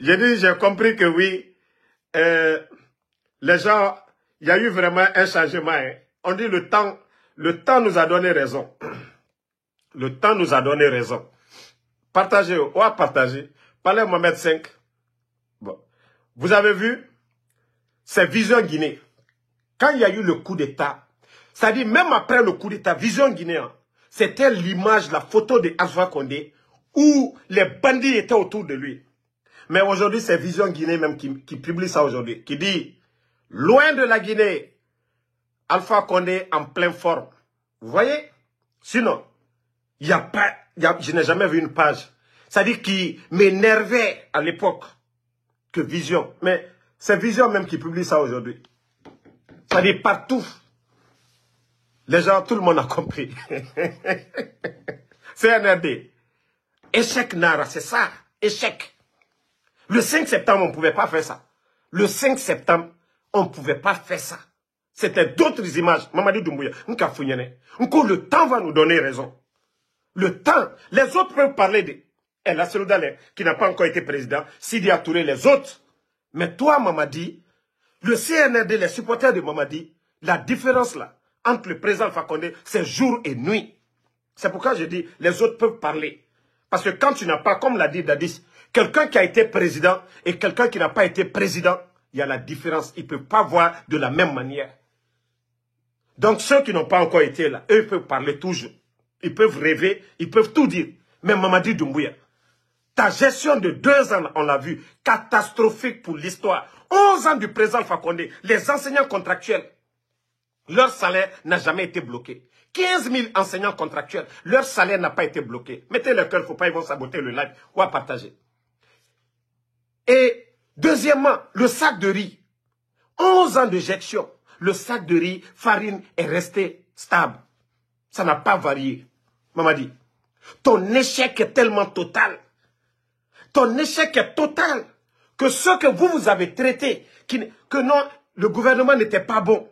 J'ai compris que oui, les gens, il y a eu vraiment un changement. Hein. On dit le temps nous a donné raison. Le temps nous a donné raison. Partagez, ou à partager. Parlez Mohamed 5. Bon. Vous avez vu, c'est Vision Guinée. Quand il y a eu le coup d'État, c'est-à-dire même après le coup d'État, Vision Guinée, c'était l'image, la photo de Alpha Condé, où les bandits étaient autour de lui. Mais aujourd'hui, c'est Vision Guinée même qui publie ça aujourd'hui, qui dit, loin de la Guinée, Alpha Condé en pleine forme. Vous voyez? Sinon, je n'ai jamais vu une page. C'est-à-dire qui m'énervait à l'époque que Vision. Mais c'est Vision même qui publie ça aujourd'hui. C'est-à-dire partout. Les gens, tout le monde a compris. C'est NRD. Échec Nara, c'est ça. Échec. Le 5 septembre, on ne pouvait pas faire ça. Le 5 septembre, on ne pouvait pas faire ça. C'était d'autres images. Mamadi Doumbouya, le temps va nous donner raison. Le temps. Les autres peuvent parler de El Asseloudalé, qui n'a pas encore été président, Sidya Touré, les autres. Mais toi, Mamadi, le CNRD, les supporters de Mamadi, la différence là, entre le président Fakonde, c'est jour et nuit. C'est pourquoi je dis, les autres peuvent parler. Parce que quand tu n'as pas, comme l'a dit Dadis, quelqu'un qui a été président et quelqu'un qui n'a pas été président, il y a la différence. Ils ne peuvent pas voir de la même manière. Donc ceux qui n'ont pas encore été là, eux peuvent parler toujours. Ils peuvent rêver, ils peuvent tout dire. Mais Mamadi Doumbouya, ta gestion de 2 ans, on l'a vu, catastrophique pour l'histoire. 11 ans du président Fakonde, les enseignants contractuels, leur salaire n'a jamais été bloqué. 15 000 enseignants contractuels, leur salaire n'a pas été bloqué. Mettez le cœur, il ne faut pas, ils vont saboter le live ou à partager. Et deuxièmement, le sac de riz. 11 ans de gestion. Le sac de riz, farine est resté stable. Ça n'a pas varié. Mamadi, ton échec est tellement total. Ton échec est total que ceux que vous avez traités, que non, le gouvernement n'était pas bon.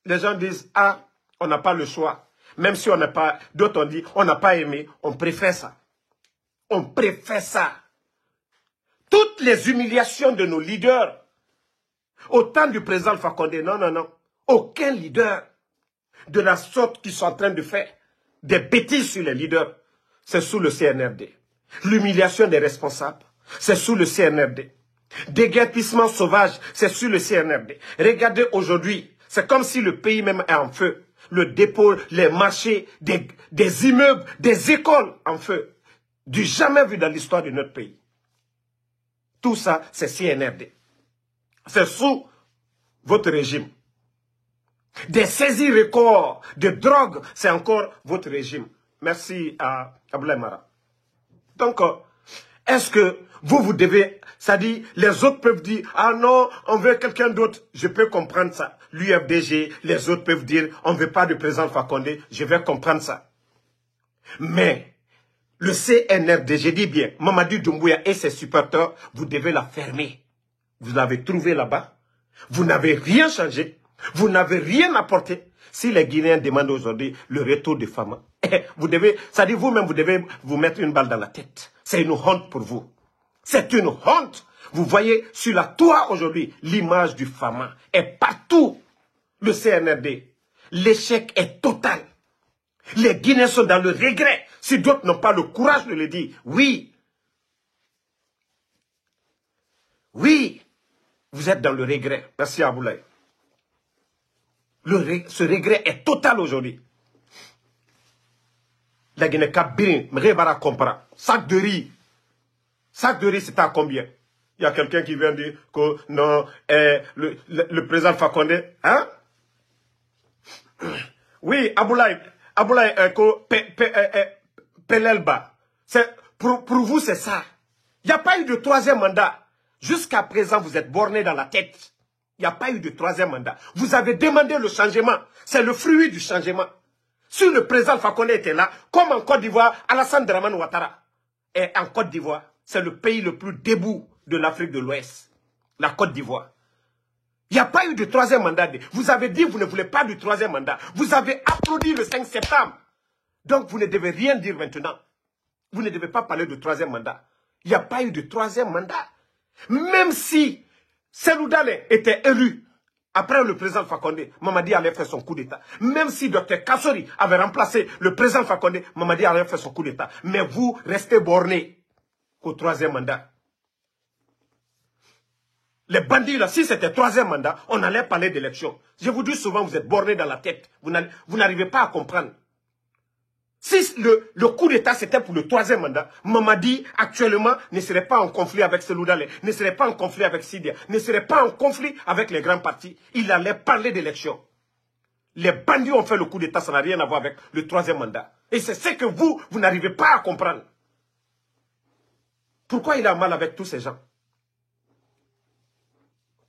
Les gens disent, ah, on n'a pas le choix. Même si on n'a pas, d'autres ont dit, on n'a pas aimé, on préfère ça. On préfère ça. Toutes les humiliations de nos leaders, au temps du président Alpha Condé, non, non, non. Aucun leader de la sorte qu'ils sont en train de faire des bêtises sur les leaders, c'est sous le CNRD. L'humiliation des responsables, c'est sous le CNRD. Déguerpissement sauvage, c'est sous le CNRD. Regardez aujourd'hui, c'est comme si le pays même est en feu. Le dépôt, les marchés, des immeubles, des écoles en feu. Du jamais vu dans l'histoire de notre pays. Tout ça, c'est CNRD. C'est sous votre régime. Des saisies records de drogue, c'est encore votre régime. Merci à Abdoulaye Mara. Donc, est-ce que vous devez, ça dit, les autres peuvent dire, ah non, on veut quelqu'un d'autre. Je peux comprendre ça. L'UFDG, les autres peuvent dire, on ne veut pas de président Alpha Condé. Je vais comprendre ça. Mais, le CNRD, j'ai dit bien, Mamadou Doumbouya et ses supporters, vous devez la fermer. Vous l'avez trouvé là-bas. Vous n'avez rien changé. Vous n'avez rien apporté. Si les Guinéens demandent aujourd'hui le retour de Fama, vous devez, ça dit vous-même, vous devez vous mettre une balle dans la tête. C'est une honte pour vous. C'est une honte. Vous voyez sur la toit aujourd'hui, l'image du Fama est partout. Le CNRD. L'échec est total. Les Guinéens sont dans le regret. Si d'autres n'ont pas le courage de le dire, oui. Oui. Vous êtes dans le regret. Merci Aboulaye. Ce regret est total aujourd'hui. La Guinée Kabine, Mrebara compara. Sac de riz. Sac de riz, c'est à combien? Il y a quelqu'un qui vient dire que non, le président Alpha Condé, hein? Oui, Aboulaye, Pelelba. Pour vous, c'est ça. Il n'y a pas eu de troisième mandat. Jusqu'à présent, vous êtes borné dans la tête. Il n'y a pas eu de troisième mandat. Vous avez demandé le changement. C'est le fruit du changement. Si le président Alpha Condé était là, comme en Côte d'Ivoire, Alassane Dramane Ouattara. Et en Côte d'Ivoire, c'est le pays le plus debout de l'Afrique de l'Ouest. La Côte d'Ivoire. Il n'y a pas eu de troisième mandat. Vous avez dit que vous ne voulez pas du troisième mandat. Vous avez applaudi le 5 septembre. Donc vous ne devez rien dire maintenant. Vous ne devez pas parler de troisième mandat. Il n'y a pas eu de troisième mandat. Même si Cellou Dalein était élu après le président Alpha Condé, Mamadi allait faire son coup d'État. Même si Dr Kassori avait remplacé le président Alpha Condé, Mamadi allait faire son coup d'État. Mais vous restez bornés au troisième mandat. Les bandits là, si c'était troisième mandat, on allait parler d'élection. Je vous dis souvent, vous êtes bornés dans la tête. Vous n'arrivez pas à comprendre. Si le coup d'État c'était pour le troisième mandat, Mamadi actuellement ne serait pas en conflit avec Cellou Dalein, ne serait pas en conflit avec Sidia, ne serait pas en conflit avec les grands partis. Il allait parler d'élection. Les bandits ont fait le coup d'État, ça n'a rien à voir avec le troisième mandat. Et c'est ce que vous n'arrivez pas à comprendre. Pourquoi il a mal avec tous ces gens?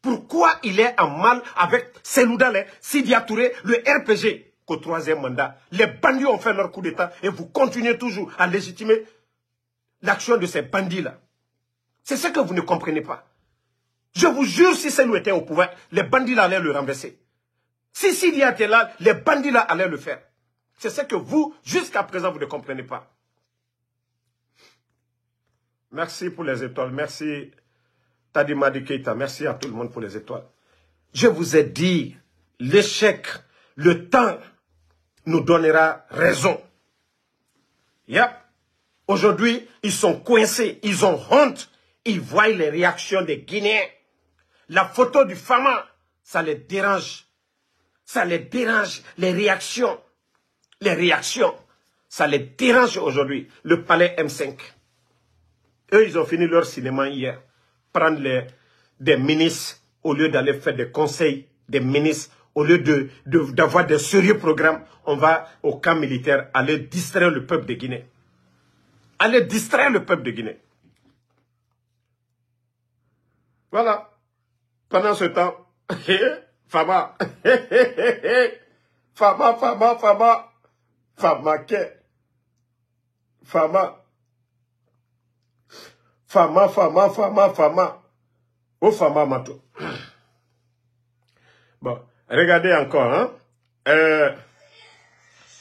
Pourquoi il est en mal avec Cellou Dalein, Sidia Touré, le RPG? Qu'au troisième mandat, les bandits ont fait leur coup d'État et vous continuez toujours à légitimer l'action de ces bandits-là. C'est ce que vous ne comprenez pas. Je vous jure, si Cellou était au pouvoir, les bandits-là allaient le renverser. Si Sidia était là, les bandits-là allaient le faire. C'est ce que vous, jusqu'à présent, vous ne comprenez pas. Merci pour les étoiles. Merci Tadimadi Keita. Merci à tout le monde pour les étoiles. Je vous ai dit, l'échec, le temps nous donnera raison. Yep. Aujourd'hui, ils sont coincés, ils ont honte, ils voient les réactions des Guinéens. La photo du Fama, ça les dérange. Ça les dérange, les réactions. Les réactions, ça les dérange aujourd'hui. Le palais M5. Eux, ils ont fini leur cinéma hier. Prendre des ministres, au lieu d'aller faire des conseils, des ministres, au lieu d'avoir des sérieux programmes, on va au camp militaire aller distraire le peuple de Guinée. Aller distraire le peuple de Guinée. Voilà. Pendant ce temps, Fama, Fama. Oh, Fama Mato. Bon, regardez encore, hein.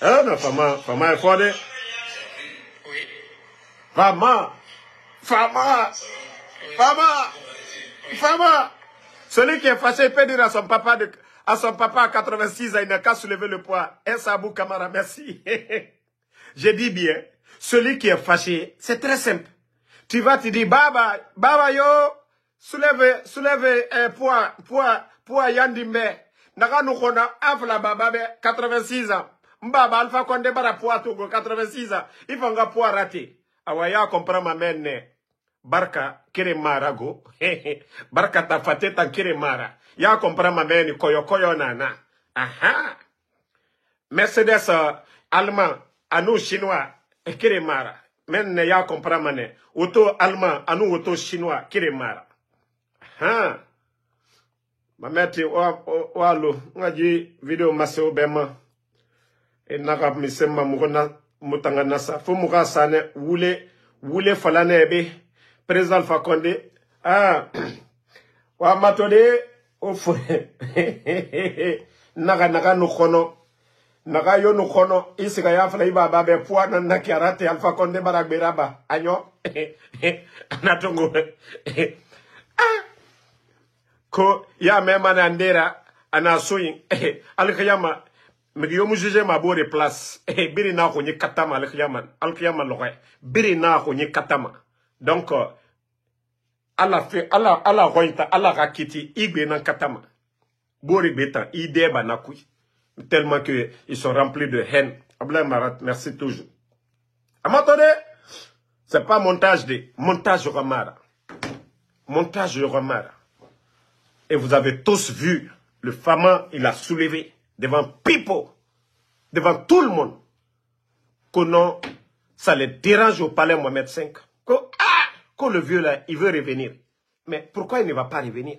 Non, Fama est fondée. Oui. Fama. Celui qui est fâché, il peut dire à son papa à 86 ans, il n'a qu'à soulever le poids. Sabou Kamara, merci. Je dis bien, celui qui est fâché, c'est très simple. Tu vas te dire, Baba yo, soulève poids Yandimbe. Naka nous kona afla baba 86 ans. Mbaba Alpha Condé bara poids Togo 86 ans. Il faut nga poids raté. Awaya comprend ma mène. Barka kere marago. Barka ta fate ta kere mara. Ya comprend ma mène koyo nana. Aha. Mercedes allemand, anu chinois kere mara. Men ya comprend mané. Auto allemand, anu auto chinois kere mara. Ha. Mameti walo ngaji video maseo bema e naka misema mugona mutanga nasa fo muga sane wule falane ebe président Alpha Condé wa matode o fo naka no kono naka yo no kono isika ya fala iba babe poa na nakiarate Alpha Condé baragberaba anyo anatongo ko ya mema na ndera ana soyin alkiyama migiyo mu juge ma bo de place biri na ko ni katama alkiyama loxe biri na ko ni katama donc ala rointa ala rakiti igbe na katama bori beta ide banakui tellement que ils sont remplis de haine. Abla Marat, merci toujours. Amatode, c'est pas montage Romara. Montage Romara. Et vous avez tous vu, le Fama, il a soulevé devant people, devant tout le monde, que non, ça les dérange au palais Mohamed V. Que le vieux là, il veut revenir. Mais pourquoi il ne va pas revenir?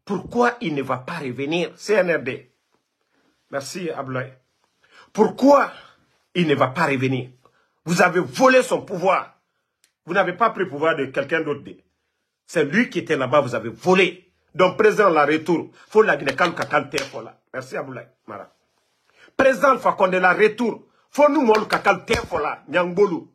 Pourquoi il ne va pas revenir? CNRD. Merci Ablaï. Pourquoi il ne va pas revenir? Vous avez volé son pouvoir. Vous n'avez pas pris le pouvoir de quelqu'un d'autre. C'est lui qui était là-bas, vous avez volé. Donc, président, la retour. Faut la Guinée, merci Aboulaye Mara. Président Alpha Condé, la retour. Faut nous montrer kakal tefola, Nyangbolou.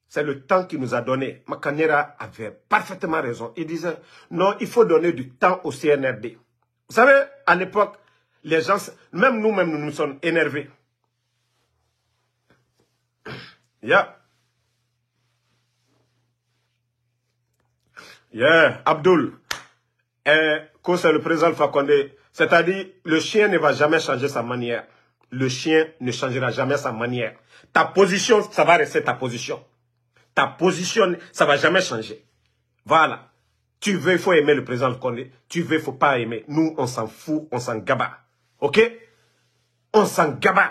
C'est le temps qu'il nous a donné. Makanera avait parfaitement raison. Il disait, non, il faut donner du temps au CNRD. Vous savez, à l'époque, les gens, même nous-mêmes, nous sommes énervés. Abdul, quand c'est le président Alpha Condé, c'est-à-dire, le chien ne va jamais changer sa manière. Le chien ne changera jamais sa manière. Ta position, ça va rester ta position. Ta position, ça va jamais changer. Voilà. Tu veux, il faut aimer le président Alpha Condé. Tu veux, il faut pas aimer. Nous, on s'en fout, on s'en gaba. Ok? On s'en gaba.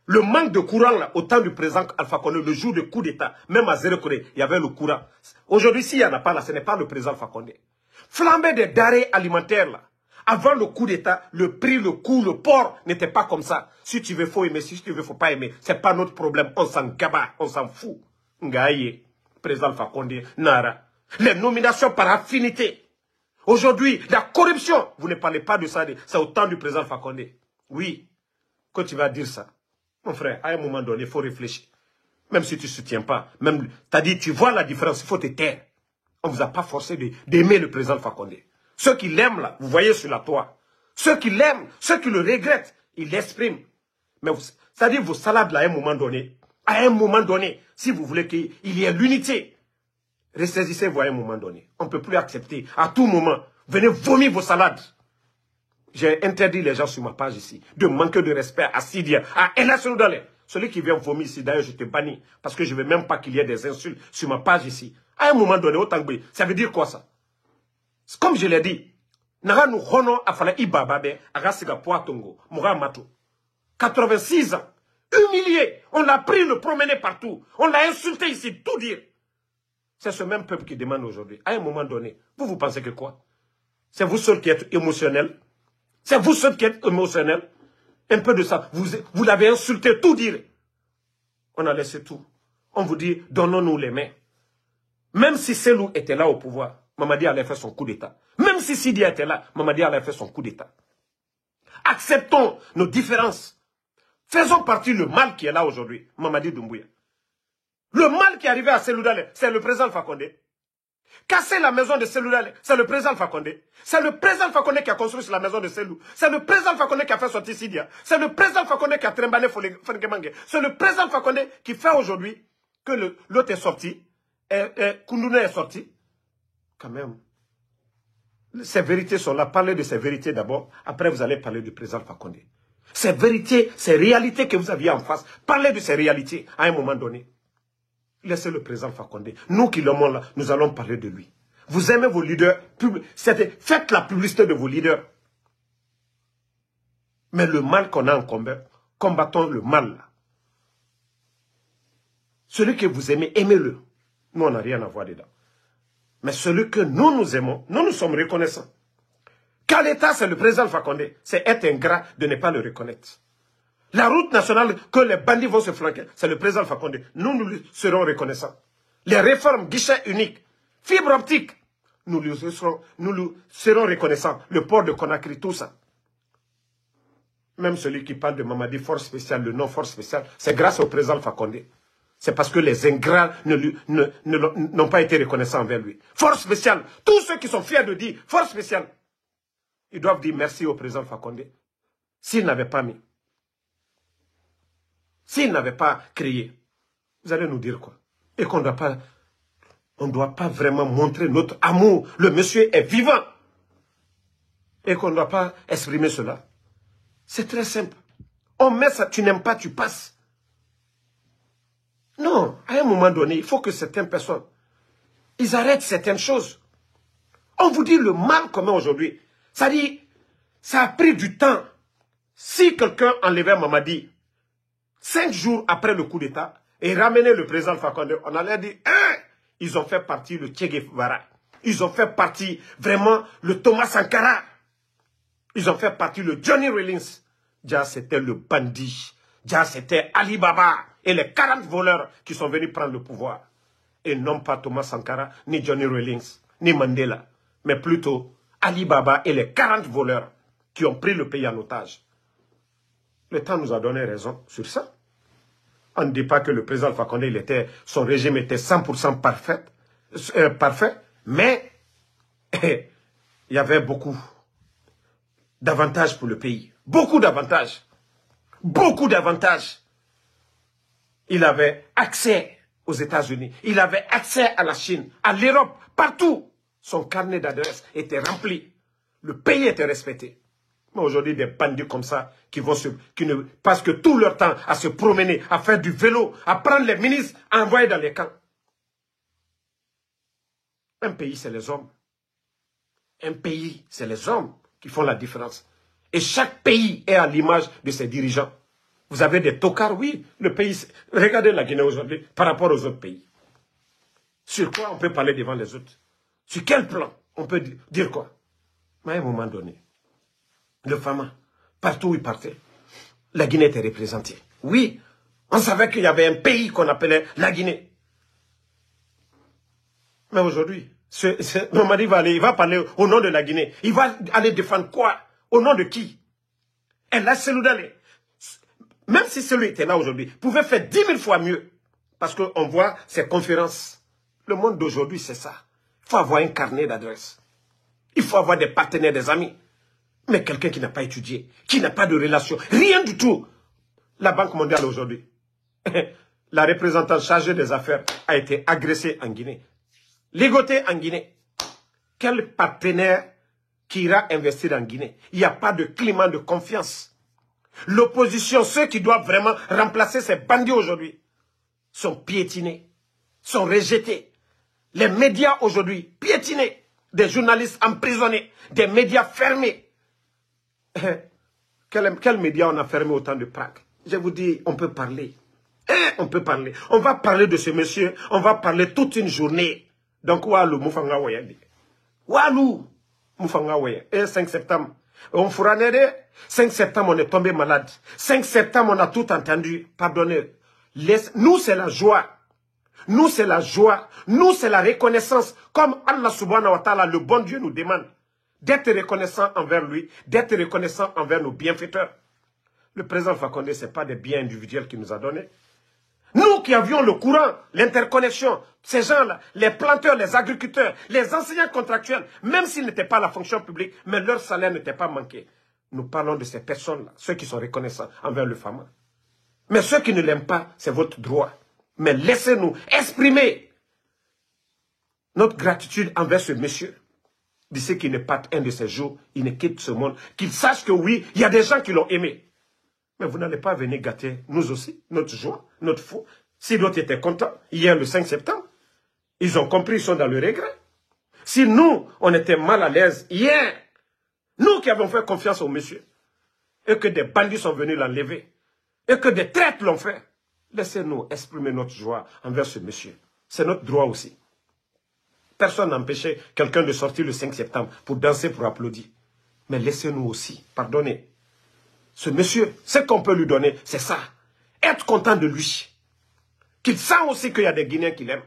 Le manque de courant, là, au temps du président Alpha Condé, le jour du coup d'État, même à Zéro Corée, il y avait le courant. Aujourd'hui, s'il n'y en a pas là, ce n'est pas le président Alpha Condé. Flambée des denrées alimentaires, là. Avant le coup d'État, le prix, le coût, le port n'était pas comme ça. Si tu veux, faut aimer. Si tu veux, faut pas aimer. C'est pas notre problème. On s'en gaba, on s'en fout. Ngaye, président Alpha Condé, Nara. Les nominations par affinité. Aujourd'hui, la corruption. Vous ne parlez pas de ça. C'est au temps du président Alpha Condé. Oui. Quand tu vas dire ça, mon frère, à un moment donné, il faut réfléchir. Même si tu ne soutiens pas. Même, t'as dit, tu vois la différence, il faut te taire. On ne vous a pas forcé d'aimer le président Alpha Condé. Ceux qui l'aiment, là, vous voyez sur la toile. Ceux qui l'aiment, ceux qui le regrettent, ils l'expriment. Mais c'est-à-dire, vos salades, là, à un moment donné, si vous voulez qu'il y ait l'unité, ressaisissez-vous à un moment donné. On ne peut plus accepter. À tout moment, venez vomir vos salades. J'ai interdit les gens sur ma page ici de manquer de respect à Sidia, à Enassou Dale. Celui qui vient vomir ici, d'ailleurs, je te bannis. Parce que je ne veux même pas qu'il y ait des insultes sur ma page ici. À un moment donné, ça veut dire quoi ça? Comme je l'ai dit, 86 ans, humilié, on l'a pris, le promener partout, on l'a insulté ici, tout dire. C'est ce même peuple qui demande aujourd'hui. À un moment donné, vous pensez que quoi? C'est vous seuls qui êtes émotionnels. C'est vous seuls qui êtes émotionnels. Un peu de ça. Vous l'avez insulté, tout dire. On a laissé tout. On vous dit, donnons-nous les mains. Même si Selou était là au pouvoir, Mamadi allait faire son coup d'État. Même si Sidi était là, Mamadi allait faire son coup d'État. Acceptons nos différences. Faisons partie du mal qui est là aujourd'hui, Mamadi Doumbouya. Le mal qui est arrivé à Selou Dale, c'est le président Alpha Condé. Casser la maison de Selou Dale, c'est le président Alpha Condé. C'est le président Alpha Condé qui a construit la maison de Selou. C'est le président Alpha Condé qui a fait sortir Sidia. C'est le président Alpha Condé qui a trembané Fengemangue. C'est le président Alpha Condé qui fait aujourd'hui que l'autre est sorti. Kounoune est sorti. Quand même. Ces vérités sont là. Parlez de ces vérités d'abord. Après, vous allez parler du président Alpha Condé. Ces vérités, ces réalités que vous aviez en face. Parlez de ces réalités à un moment donné. Laissez le président Alpha Condé. Nous qui l'aimons là, nous allons parler de lui. Vous aimez vos leaders. Faites la publicité de vos leaders. Mais le mal qu'on a en combat, combattons le mal là. Celui que vous aimez, aimez-le. Nous, on n'a rien à voir dedans. Mais celui que nous aimons, nous sommes reconnaissants. Quand l'État, c'est le président Alpha Condé, c'est être ingrat de ne pas le reconnaître. La route nationale que les bandits vont se flanquer, c'est le président Alpha Condé. Nous lui serons reconnaissants. Les réformes, guichet unique, fibre optique, nous lui serons reconnaissants. Le port de Conakry, tout ça. Même celui qui parle de Mamadi, force spéciale, le nom force spéciale, c'est grâce au président Alpha Condé. C'est parce que les ingrats n'ont pas été reconnaissants envers lui. Force spéciale, tous ceux qui sont fiers de dire force spéciale, ils doivent dire merci au président Alpha Condé. S'il n'avait pas mis, s'il n'avait pas créé, vous allez nous dire quoi? Et qu'on ne doit pas vraiment montrer notre amour. Le monsieur est vivant. Et qu'on ne doit pas exprimer cela. C'est très simple. On met ça, tu n'aimes pas, tu passes. Non, à un moment donné, il faut que certaines personnes, ils arrêtent certaines choses. On vous dit le mal qu'on a aujourd'hui. Ça dit, ça a pris du temps. Si quelqu'un enlevait Mamadi, 5 jours après le coup d'État, et ramenait le président Alpha Condé, on allait dire, ils ont fait partie le Che Guevara. Ils ont fait partie, vraiment, le Thomas Sankara. Ils ont fait partie le Johnny Rawlings. Déjà, c'était le bandit. Déjà, c'était Ali Baba et les 40 voleurs qui sont venus prendre le pouvoir. Et non pas Thomas Sankara, ni Johnny Rawlings, ni Mandela, mais plutôt Ali Baba et les 40 voleurs qui ont pris le pays en otage. Le temps nous a donné raison sur ça. On ne dit pas que le président Alpha Condé, son régime était 100% parfait, mais il y avait beaucoup d'avantages pour le pays. Beaucoup d'avantages. Beaucoup d'avantages. Il avait accès aux États-Unis. Il avait accès à la Chine, à l'Europe, partout. Son carnet d'adresses était rempli. Le pays était respecté. Mais aujourd'hui, des bandits comme ça qui ne passent que tout leur temps à se promener, à faire du vélo, à prendre les ministres, à envoyer dans les camps. Un pays, c'est les hommes. Un pays, c'est les hommes qui font la différence. Et chaque pays est à l'image de ses dirigeants. Vous avez des tocards, oui. Le pays, regardez la Guinée aujourd'hui par rapport aux autres pays. Sur quoi on peut parler devant les autres? Sur quel plan on peut dire quoi? Mais à un moment donné, le Fama, partout où il partait, la Guinée était représentée. Oui, on savait qu'il y avait un pays qu'on appelait la Guinée. Mais aujourd'hui, Mamadi il va parler au nom de la Guinée. Il va aller défendre quoi? Au nom de qui? Et là, Selou Dale, même si celui était là aujourd'hui, pouvait faire 10 000 fois mieux. Parce qu'on voit ces conférences. Le monde d'aujourd'hui, c'est ça. Il faut avoir un carnet d'adresses. Il faut avoir des partenaires, des amis. Mais quelqu'un qui n'a pas étudié, qui n'a pas de relation, rien du tout. La Banque mondiale aujourd'hui, la représentante chargée des affaires a été agressée en Guinée. Ligotée en Guinée. Quel partenaire qui ira investir en Guinée? Il n'y a pas de climat de confiance. L'opposition, ceux qui doivent vraiment remplacer ces bandits aujourd'hui, sont piétinés, sont rejetés. Les médias aujourd'hui, piétinés. Des journalistes emprisonnés, des médias fermés. Quel média on a fermé autant de Prague? Je vous dis, on peut parler. On peut parler. On va parler de ce monsieur, on va parler toute une journée. Donc, Walou, Moufanga Wayadi. Walou, Moufanga Wayadi. Et 5 septembre, on fera nede. 5 septembre, on est tombé malade. 5 septembre, on a tout entendu. Pardonnez. Nous, c'est la joie. Nous, c'est la joie. Nous, c'est la reconnaissance. Comme Allah subhanahu wa ta'ala, le bon Dieu nous demande d'être reconnaissant envers lui, d'être reconnaissant envers nos bienfaiteurs. Le président Fakonde, ce n'est pas des biens individuels qu'il nous a donnés. Nous qui avions le courant, l'interconnexion, ces gens-là, les planteurs, les agriculteurs, les enseignants contractuels, même s'ils n'étaient pas à la fonction publique, mais leur salaire n'était pas manqué. Nous parlons de ces personnes-là, ceux qui sont reconnaissants envers le FAMA. Mais ceux qui ne l'aiment pas, c'est votre droit. Mais laissez-nous exprimer notre gratitude envers ce monsieur. D'ici qu'il ne parte un de ces jours, il ne quitte ce monde. Qu'il sache que oui, il y a des gens qui l'ont aimé. Mais vous n'allez pas venir gâter, nous aussi, notre joie, notre foi. Si d'autres étaient contents, hier le 5 septembre, ils ont compris, ils sont dans le regret. Si nous, on était mal à l'aise hier, nous qui avons fait confiance au monsieur, et que des bandits sont venus l'enlever, et que des traîtres l'ont fait, laissez-nous exprimer notre joie envers ce monsieur. C'est notre droit aussi. Personne n'a empêché quelqu'un de sortir le 5 septembre pour danser, pour applaudir. Mais laissez-nous aussi, pardonnez. Ce monsieur, ce qu'on peut lui donner, c'est ça. Être content de lui. Qu'il sent aussi qu'il y a des Guinéens qui l'aiment.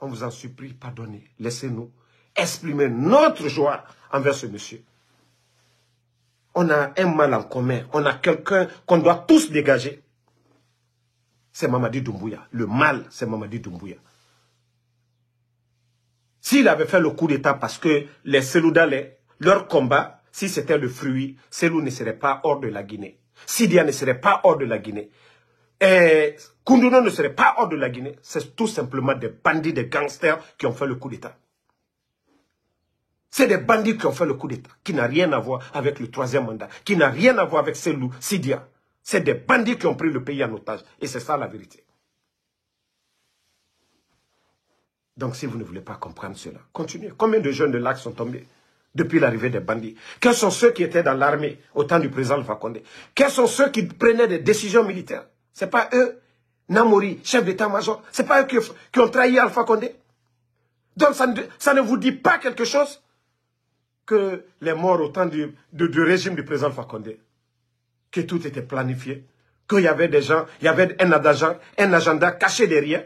On vous en supplie, pardonnez. Laissez-nous exprimer notre joie envers ce monsieur. On a un mal en commun. On a quelqu'un qu'on doit tous dégager. C'est Mamadi Doumbouya. Le mal, c'est Mamadi Doumbouya. S'il avait fait le coup d'État parce que les Seloudalais, leur combat, si c'était le fruit, Selou ne serait pas hors de la Guinée. Sidia ne serait pas hors de la Guinée. Et Koundouno ne serait pas hors de la Guinée. C'est tout simplement des bandits, des gangsters qui ont fait le coup d'État. C'est des bandits qui ont fait le coup d'État, qui n'a rien à voir avec le 3e mandat, qui n'a rien à voir avec Selou, Sidia. C'est des bandits qui ont pris le pays en otage. Et c'est ça la vérité. Donc si vous ne voulez pas comprendre cela, continuez. Combien de jeunes de l'Axe sont tombés depuis l'arrivée des bandits? Quels sont ceux qui étaient dans l'armée au temps du président Alpha Condé? Quels sont ceux qui prenaient des décisions militaires? Ce n'est pas eux, Namori, chef d'état-major, ce n'est pas eux qui ont trahi Alpha Condé? Donc ça ne vous dit pas quelque chose que les morts au temps du régime du président Alpha Condé, que tout était planifié, qu'il y avait des gens, il y avait un agenda caché derrière,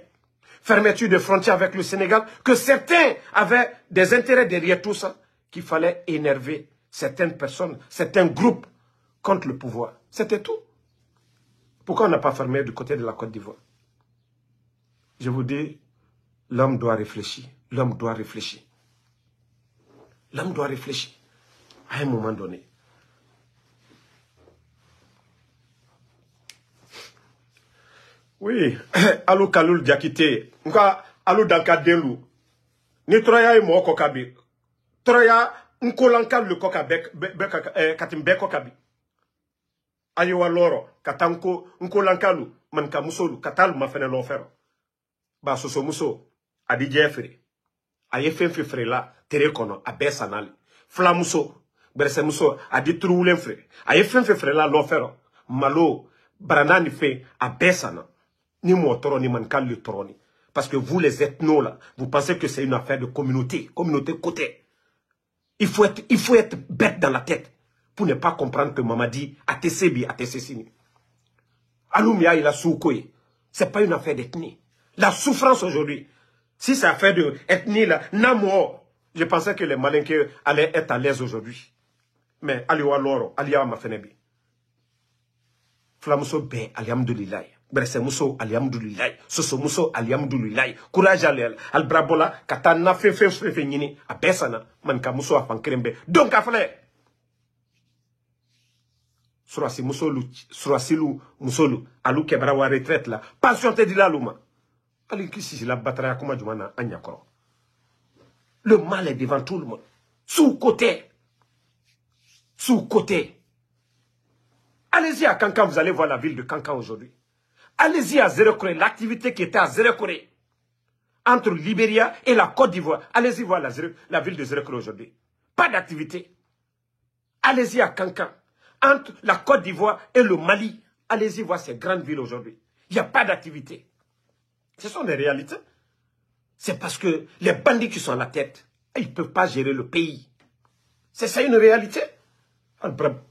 fermeture de frontières avec le Sénégal, que certains avaient des intérêts derrière tout ça, qu'il fallait énerver certaines personnes, certains groupes contre le pouvoir. C'était tout. Pourquoi on n'a pas fermé du côté de la Côte d'Ivoire? Je vous dis, l'homme doit réfléchir. L'homme doit réfléchir. L'homme doit réfléchir. À un moment donné. Oui, Alou Kaloul Diakité. Nka Alou Dankadelou. Ni Troya et moi Kokabi. Troya Nkolankal le Kokabi. Katimbe Kokabi. Ayewa Loro. Katanko Nkolankalu. Manka Musolu. Katal ma fene l'enfer. Ba Soso Muso. Adi Jeffrey. Aye Fenfi Frela. Terekono. Abe Sanali. Flamuso. Berse Muso. Adi Troulen Fre. Aye Fenfi Frela l'enfer. Malo. Branani fait Abe Sana. Ni moi toro ni mankal le toroni. Parce que vous les ethnos là, vous pensez que c'est une affaire de communauté. Communauté côté. Il faut être bête dans la tête pour ne pas comprendre que Mamadi a TCB, a TCCini. Aloumia il a soukoye. C'est pas une affaire d'ethnie. La souffrance aujourd'hui, si c'est affaire d'ethnie là, Namo, je pensais que les Malinqués allaient être à l'aise aujourd'hui. Mais Aliwa Loro, Aliwa Mafenebi. Flamuso be, Aliamdoulilaï. Bresse Muso, Aliamdoulilaï. Soso Muso, Aliamdoulilaï. Courage al Brabola, Katana Fefe Nini, a Bessana, Manka Muso a Fankrembe. Donc, à faire. Surasilu Musolu, Alou Kebrawa retraite là. Pension te dit la Luma. Ali Kisi, la bataille comme Jumana, Agnakoro. Le mal est devant tout le monde. Sous-côté. Sous-côté. Allez-y à Kankan, vous allez voir la ville de Kankan aujourd'hui. Allez-y à Zéro-Corée, l'activité qui était à Zéro-Corée, entre Libéria et la Côte d'Ivoire. Allez-y voir la ville de Zéro-Corée aujourd'hui. Pas d'activité. Allez-y à Kankan, entre la Côte d'Ivoire et le Mali. Allez-y voir ces grandes villes aujourd'hui. Il n'y a pas d'activité. Ce sont des réalités. C'est parce que les bandits qui sont à la tête, ils ne peuvent pas gérer le pays. C'est ça une réalité.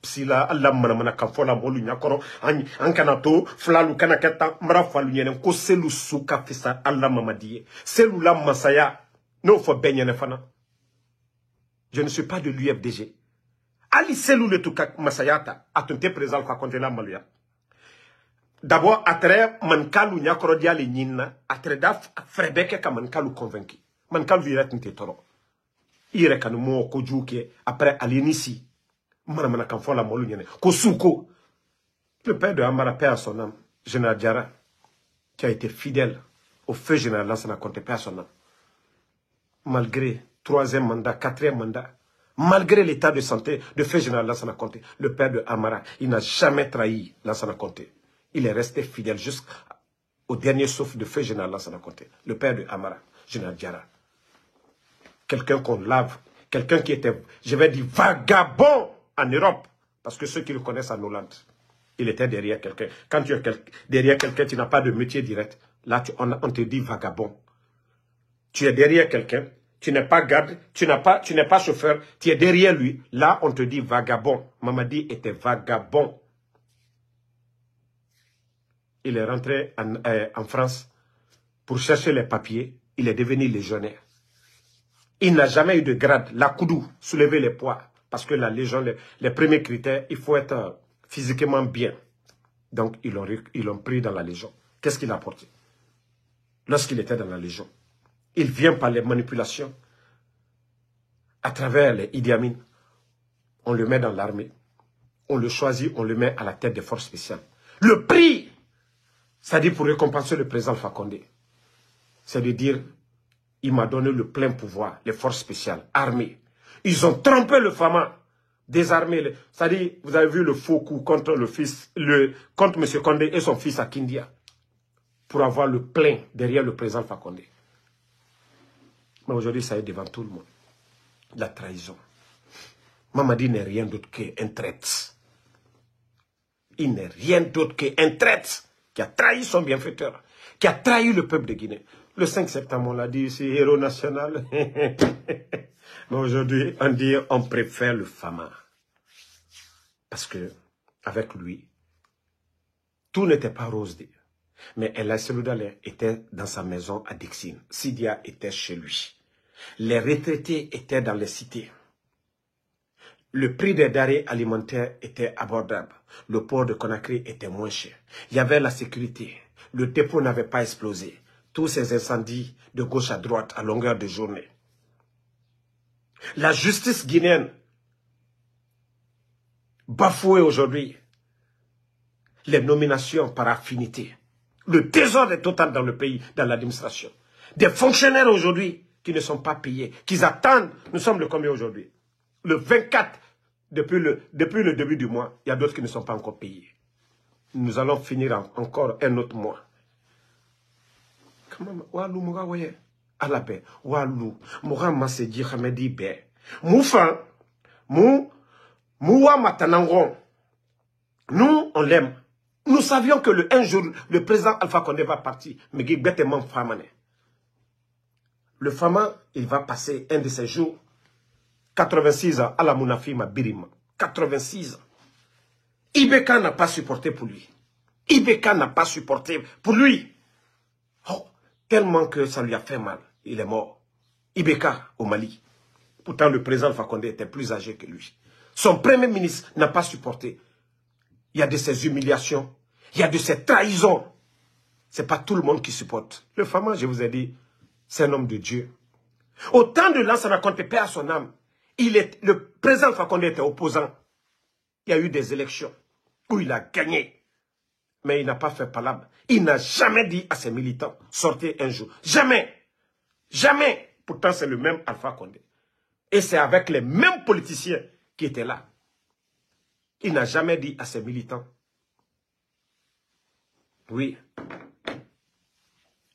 Sila Allah mana kafola molu nyakoro an kana to flalu kana keta mara falu nyene ko selu suka fisa Allah mamadiye selu la masaya no fo benyene fana. Je ne suis pas de l'UFDG. Ali selu le tuka masayata atunte présent fa konte la maluya. D'abord atre mankalu nyakoro diale nyina atre da frebeke ka mankalu convaincu. Mankalu viret nte toro. Ire kanu mo ko juke après alinisi. Mana kanfola molu nyene Kosuko, le père de Amara, père à son âme, Général Diarra, qui a été fidèle au feu général Lansana Conté, père à son âme. Malgré 3e mandat, 4e mandat, malgré l'état de santé de feu général Lansana Conté, le père de Amara, il n'a jamais trahi Lansana Conté. Il est resté fidèle jusqu'au dernier souffle de feu général Lansana Conté. Le père de Amara, Général Diarra. Quelqu'un qu'on lave, quelqu'un qui était, je vais dire, vagabond en Europe, parce que ceux qui le connaissent en Hollande, il était derrière quelqu'un. Quand tu es derrière quelqu'un, tu n'as pas de métier direct. Là, on te dit vagabond. Tu es derrière quelqu'un, tu n'es pas garde, tu n'es pas chauffeur, tu es derrière lui. Là, on te dit vagabond. Mamadi était vagabond. Il est rentré en France pour chercher les papiers. Il est devenu légionnaire. Il n'a jamais eu de grade. La koudou, soulever les poids. Parce que la Légion, les premiers critères, il faut être physiquement bien. Donc, ils l'ont pris dans la Légion. Qu'est-ce qu'il a apporté? Lorsqu'il était dans la Légion, il vient par les manipulations. À travers les Idi Amin, on le met dans l'armée. On le choisit, on le met à la tête des forces spéciales. Le prix, c'est-à-dire pour récompenser le président Alpha Condé, c'est de dire, il m'a donné le plein pouvoir, les forces spéciales, armées. Ils ont trompé le Fama, désarmé. C'est-à-dire, vous avez vu le faux coup contre contre M. Condé et son fils à Kindia, pour avoir le plein derrière le président Fakonde. Mais aujourd'hui, ça est devant tout le monde. La trahison. Mamadi n'est rien d'autre qu'un traître. Il n'est rien d'autre qu'un traître qui a trahi son bienfaiteur, qui a trahi le peuple de Guinée. Le 5 septembre, on l'a dit, c'est héros national. Mais aujourd'hui, on dit on préfère le Fama. Parce que, avec lui, tout n'était pas rose. Mais El Seloudalé était dans sa maison à Dixine. Sidia était chez lui. Les retraités étaient dans les cités. Le prix des denrées alimentaires était abordable. Le port de Conakry était moins cher. Il y avait la sécurité. Le dépôt n'avait pas explosé. Tous ces incendies de gauche à droite à longueur de journée. La justice guinéenne, bafouée aujourd'hui. Les nominations par affinité. Le désordre est total dans le pays, dans l'administration. Des fonctionnaires aujourd'hui qui ne sont pas payés, qui attendent. Nous sommes le combien aujourd'hui? Le 24, depuis le début du mois, il y a d'autres qui ne sont pas encore payés. Nous allons finir encore un autre mois. Walou Moura Waye, Alabé, Walou, Moura Masedi Hamedi Bé, Moufan, Moua Matanangon. Nous, on l'aime. Nous savions que un jour, le président Alpha Condé va partir. Mais il est tellement famane. Le Fama, il va passer un de ces jours, 86 ans, à la Mounafima Birima. 86 ans. Ibeka n'a pas supporté pour lui. Ibeka n'a pas supporté pour lui. Oh, tellement que ça lui a fait mal. Il est mort. Ibeka au Mali. Pourtant, le président Alpha Condé était plus âgé que lui. Son premier ministre n'a pas supporté. Il y a de ces humiliations. Il y a de ces trahisons. Ce n'est pas tout le monde qui supporte. Le Fama, je vous ai dit, c'est un homme de Dieu. Au temps de Lansana Conté, paix à son âme, le président Alpha Condé était opposant. Il y a eu des élections où il a gagné. Mais il n'a pas fait palabre. Il n'a jamais dit à ses militants, sortez un jour. Jamais. Jamais. Pourtant, c'est le même Alpha Condé. Et c'est avec les mêmes politiciens qui étaient là. Il n'a jamais dit à ses militants. Oui.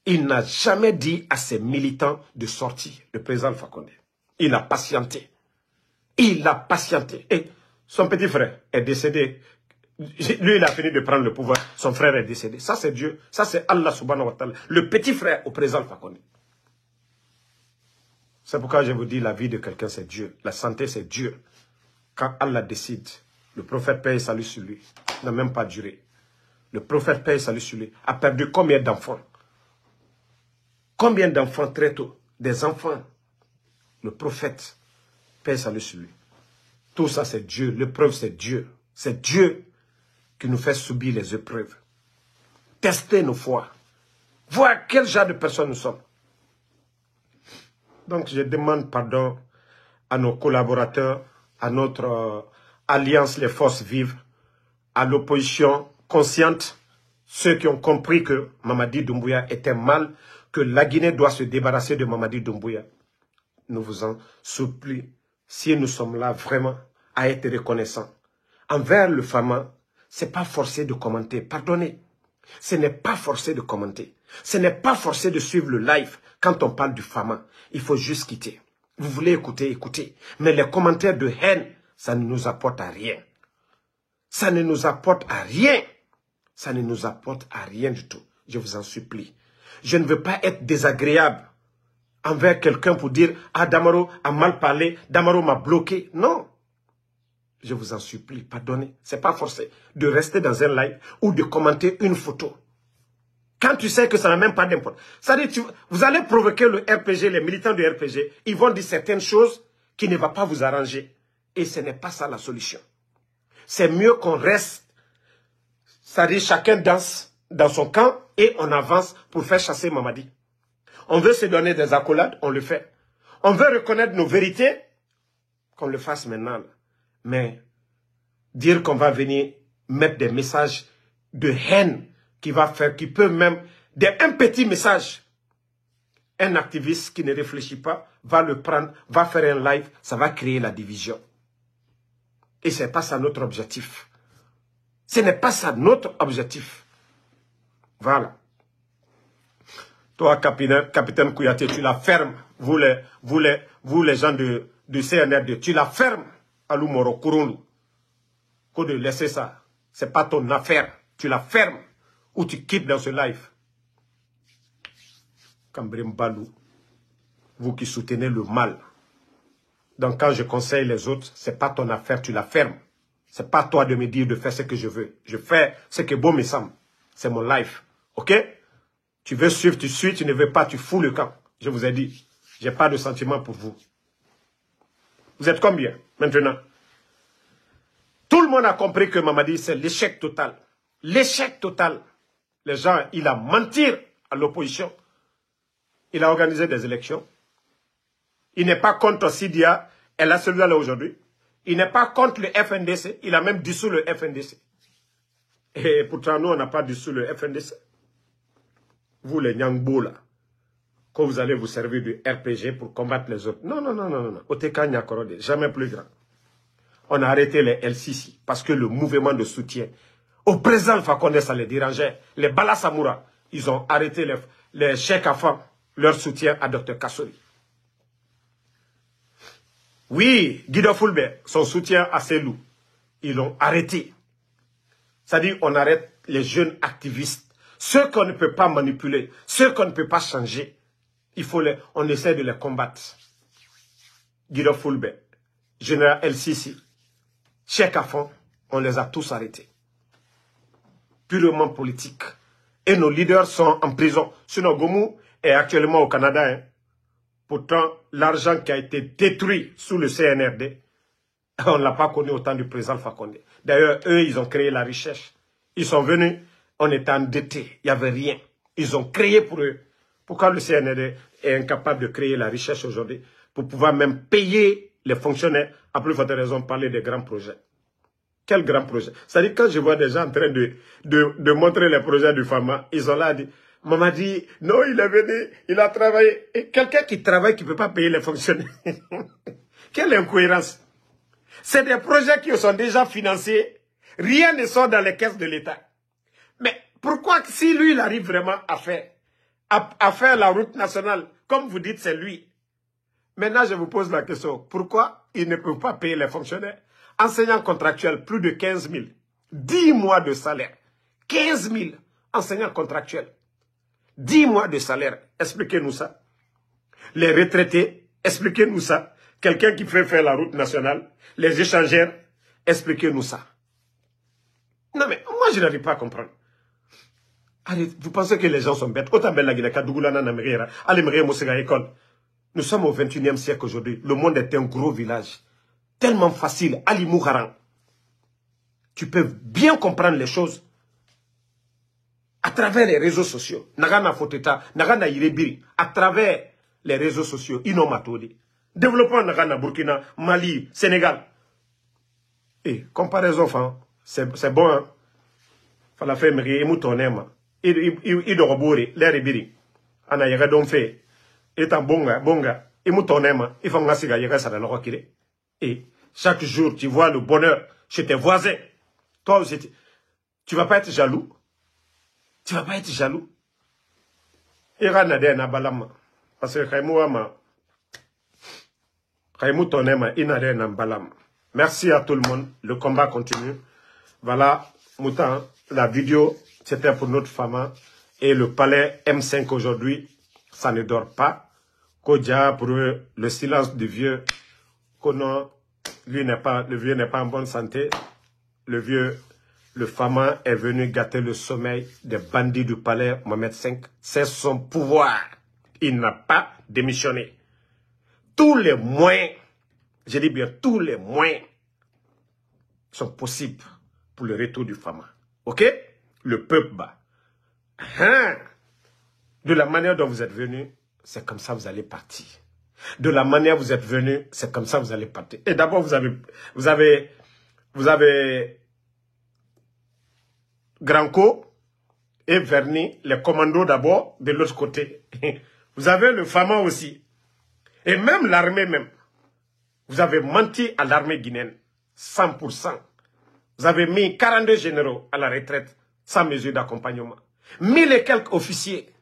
Il n'a jamais dit à ses militants de sortir, le président Alpha Condé. Il a patienté. Il a patienté. Et son petit frère est décédé. Lui, il a fini de prendre le pouvoir. Son frère est décédé. Ça, c'est Dieu. Ça, c'est Allah subhanahu wa ta'ala. Le petit frère au président Alpha Condé. C'est pourquoi je vous dis, la vie de quelqu'un, c'est Dieu. La santé, c'est Dieu. Quand Allah décide, Le prophète paix et salut sur lui n'a même pas duré. Le prophète paix et salut sur lui a perdu combien d'enfants? Combien d'enfants très tôt? Des enfants. Le prophète paix et salut sur lui. Tout ça c'est Dieu. L'épreuve c'est Dieu. C'est Dieu qui nous fait subir les épreuves. Tester nos foi. Voir quel genre de personnes nous sommes. Donc je demande pardon à nos collaborateurs, à notre alliance Les Forces Vives, à l'opposition consciente, ceux qui ont compris que Mamadi Doumbouya était mal, que la Guinée doit se débarrasser de Mamadi Doumbouya. Nous vous en supplions, si nous sommes là vraiment à être reconnaissants. Envers le Fama, ce n'est pas forcé de commenter, pardonnez. Ce n'est pas forcé de commenter. Ce n'est pas forcé de suivre le live quand on parle du Fama. Il faut juste quitter. Vous voulez écouter, écoutez. Mais les commentaires de haine, ça ne nous apporte à rien. Ça ne nous apporte à rien. Ça ne nous apporte à rien du tout. Je vous en supplie. Je ne veux pas être désagréable envers quelqu'un pour dire « Ah, Damaro a mal parlé, Damaro m'a bloqué. » Non. Je vous en supplie, pardonnez. Ce n'est pas forcé de rester dans un live ou de commenter une photo. Quand tu sais que ça n'a même pas d'importance. C'est-à-dire, vous allez provoquer le RPG, les militants du RPG. Ils vont dire certaines choses qui ne vont pas vous arranger. Et ce n'est pas ça la solution. C'est mieux qu'on reste. C'est-à-dire, chacun danse dans son camp et on avance pour faire chasser Mamadi. On veut se donner des accolades, on le fait. On veut reconnaître nos vérités, qu'on le fasse maintenant. Mais dire qu'on va venir mettre des messages de haine qui peut même, un petit message, un activiste qui ne réfléchit pas va le prendre, va faire un live, ça va créer la division. Et ce n'est pas ça notre objectif. Ce n'est pas ça notre objectif. Voilà. Toi, capitaine Kouyaté, tu la fermes. Vous les gens du CNRD, tu la fermes. Alou Moro Kouroulou. Qu'au de laisser ça. C'est pas ton affaire. Tu la fermes. Ou tu quittes dans ce live. Kambrim Balou. Vous qui soutenez le mal. Donc quand je conseille les autres, c'est pas ton affaire, tu la fermes. C'est pas toi de me dire de faire ce que je veux. Je fais ce que bon me semble. C'est mon life. Ok? Tu veux suivre, tu suis, tu ne veux pas, tu fous le camp. Je vous ai dit, j'ai pas de sentiment pour vous. Vous êtes combien maintenant? Tout le monde a compris que Mamadi, c'est l'échec total. L'échec total. Les gens, il a menti à l'opposition. Il a organisé des élections. Il n'est pas contre Sidia, elle a celui-là aujourd'hui. Il n'est pas contre le FNDC, il a même dissous le FNDC. Et pourtant, nous, on n'a pas dissous le FNDC. Vous, les Nyangbo, là, quand vous allez vous servir du RPG pour combattre les autres. Non, non, non, non, non. Oteka Nyakorode, jamais plus grand. On a arrêté les LCC parce que le mouvement de soutien au président Alpha Condé, ça les dérangeait. Les Bala Samoura, ils ont arrêté les Cheikh Afam, leur soutien à Dr Kassori. Oui, Guido Fulbert, son soutien à Selou, ils l'ont arrêté. C'est-à-dire, on arrête les jeunes activistes, ceux qu'on ne peut pas manipuler, ceux qu'on ne peut pas changer. On essaie de les combattre. Guido Fulbert, Général El Sisi, Cheikh Afam, on les a tous arrêtés. Purement politique. Et nos leaders sont en prison. Sinon, Gomu est actuellement au Canada. Hein. Pourtant, l'argent qui a été détruit sous le CNRD, on ne l'a pas connu au temps du président Alpha Condé. D'ailleurs, eux, ils ont créé la richesse. Ils sont venus, on était endettés, il n'y avait rien. Ils ont créé pour eux. Pourquoi le CNRD est incapable de créer la richesse aujourd'hui pour pouvoir même payer les fonctionnaires, à plus forte raison, parler des grands projets. Quel grand projet? C'est-à-dire, quand je vois des gens en train de montrer les projets du Fama, ils ont là dit, maman dit, non, il est venu, il a travaillé. Et quelqu'un qui travaille, qui ne peut pas payer les fonctionnaires. Quelle incohérence. C'est des projets qui sont déjà financés. Rien ne sort dans les caisses de l'État. Mais pourquoi, si lui, il arrive vraiment à faire la route nationale, comme vous dites, c'est lui. Maintenant, je vous pose la question. Pourquoi il ne peut pas payer les fonctionnaires? Enseignants contractuels, plus de 15 000. 10 mois de salaire. 15 000 enseignants contractuels. 10 mois de salaire. Expliquez-nous ça. Les retraités, expliquez-nous ça. Quelqu'un qui fait faire la route nationale. Les échangeurs, Expliquez-nous ça. Non mais, moi je n'arrive pas à comprendre. Allez, vous pensez que les gens sont bêtes? Autant belle la Guinée, Kadougulana, Namérera, allez, Moussega, école. Nous sommes au 21e siècle aujourd'hui. Le monde est un gros village. Tellement facile. Ali Mouharan. Tu peux bien comprendre les choses à travers les réseaux sociaux. Nagana Foteta, Nagana Irebiri, à travers les réseaux sociaux. Inomatodi. Développement Nagana, Burkina, Mali, Sénégal. Et comparaison, enfin, c'est bon, hein. Fala fait mri emutonema. Il robori, l'air ibiri. Ana yaga don fait. Et en bonga, emutonema, il faut ngasiga yaga sa la rokire. Et chaque jour, tu vois le bonheur chez tes voisins. Toi aussi, tu vas pas être jaloux. Tu vas pas être jaloux. Ira nade na balama. Parce que Kaimouama, Kaimoutonema, inade na balama. Merci à tout le monde. Le combat continue. Voilà, Moutan, la vidéo, c'était pour notre femme. Et le palais M5 aujourd'hui, ça ne dort pas. Kodja, pour eux, le silence du vieux. Konon, lui le vieux n'est pas en bonne santé. Le fama est venu gâter le sommeil des bandits du palais Mohamed V. C'est son pouvoir. Il n'a pas démissionné. Tous les moyens, je dis bien tous les moyens, sont possibles pour le retour du fama. Ok? Le peuple bat. De la manière dont vous êtes venu, c'est comme ça que vous allez partir. De la manière dont vous êtes venu, c'est comme ça que vous allez partir. Et d'abord, vous avez Granco et Verny, les commandos d'abord, de l'autre côté. Vous avez le Fama aussi. Et même l'armée même. Vous avez menti à l'armée guinéenne. 100%. Vous avez mis 42 généraux à la retraite sans mesure d'accompagnement. 1000 et quelques officiers.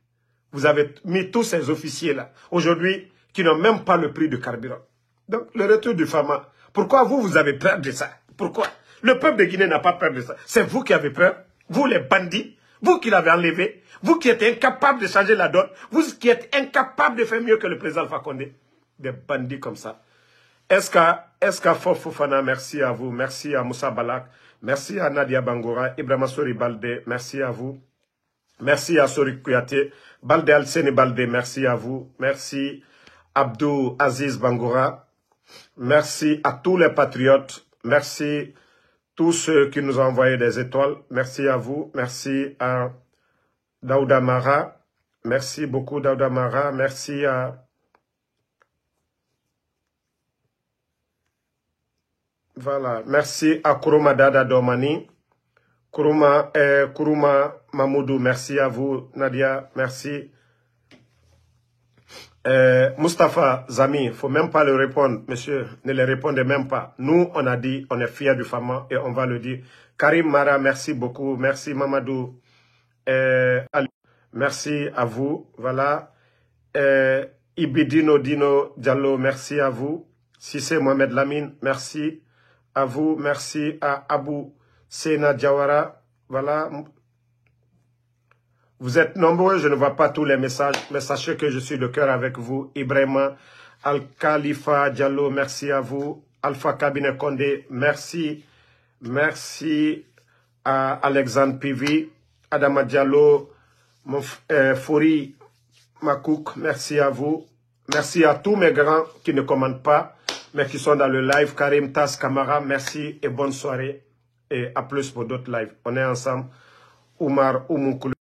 Vous avez mis tous ces officiers-là, aujourd'hui, qui n'ont même pas le prix du carburant. Donc, le retour du Fama. Pourquoi vous avez peur de ça? Pourquoi? Le peuple de Guinée n'a pas peur de ça. C'est vous qui avez peur. Vous, les bandits. Vous qui l'avez enlevé. Vous qui êtes incapables de changer la donne. Vous qui êtes incapables de faire mieux que le président Alpha Condé. Des bandits comme ça. Eska Fofana, merci à vous. Merci à Moussa Balak. Merci à Nadia Bangora. Ibrahima Sori Balde, merci à vous. Merci à Sori Kouyaté. Balde Alseni Balde, merci à vous. Merci Abdou Aziz Bangora. Merci à tous les patriotes. Merci tous ceux qui nous ont envoyé des étoiles. Merci à vous. Merci à Daouda Mara. Merci beaucoup Daouda Mara. Merci à... Voilà. Merci à Kuruma Dada Domani. Kuruma Mamoudou, merci à vous. Nadia, merci. Mustapha Zami, il ne faut même pas le répondre, monsieur. Ne le répondez même pas. Nous, on a dit, on est fiers du Fama et on va le dire. Karim Mara, merci beaucoup. Merci Mamadou. Ali, merci à vous. Voilà. Ibidino Dino Diallo, merci à vous. Sissé Mohamed Lamine, merci à vous. Merci à Abou Sena Diawara. Voilà. Vous êtes nombreux, je ne vois pas tous les messages, mais sachez que je suis de cœur avec vous. Ibrahima Al-Khalifa Diallo, merci à vous. Alpha Cabinet Condé, merci. Merci à Alexandre Pivi, Adama Diallo, Fouri Makouk, merci à vous. Merci à tous mes grands qui ne commandent pas, mais qui sont dans le live. Karim Tas Kamara, merci et bonne soirée. Et à plus pour d'autres lives. On est ensemble. Oumar Oumoukoulou.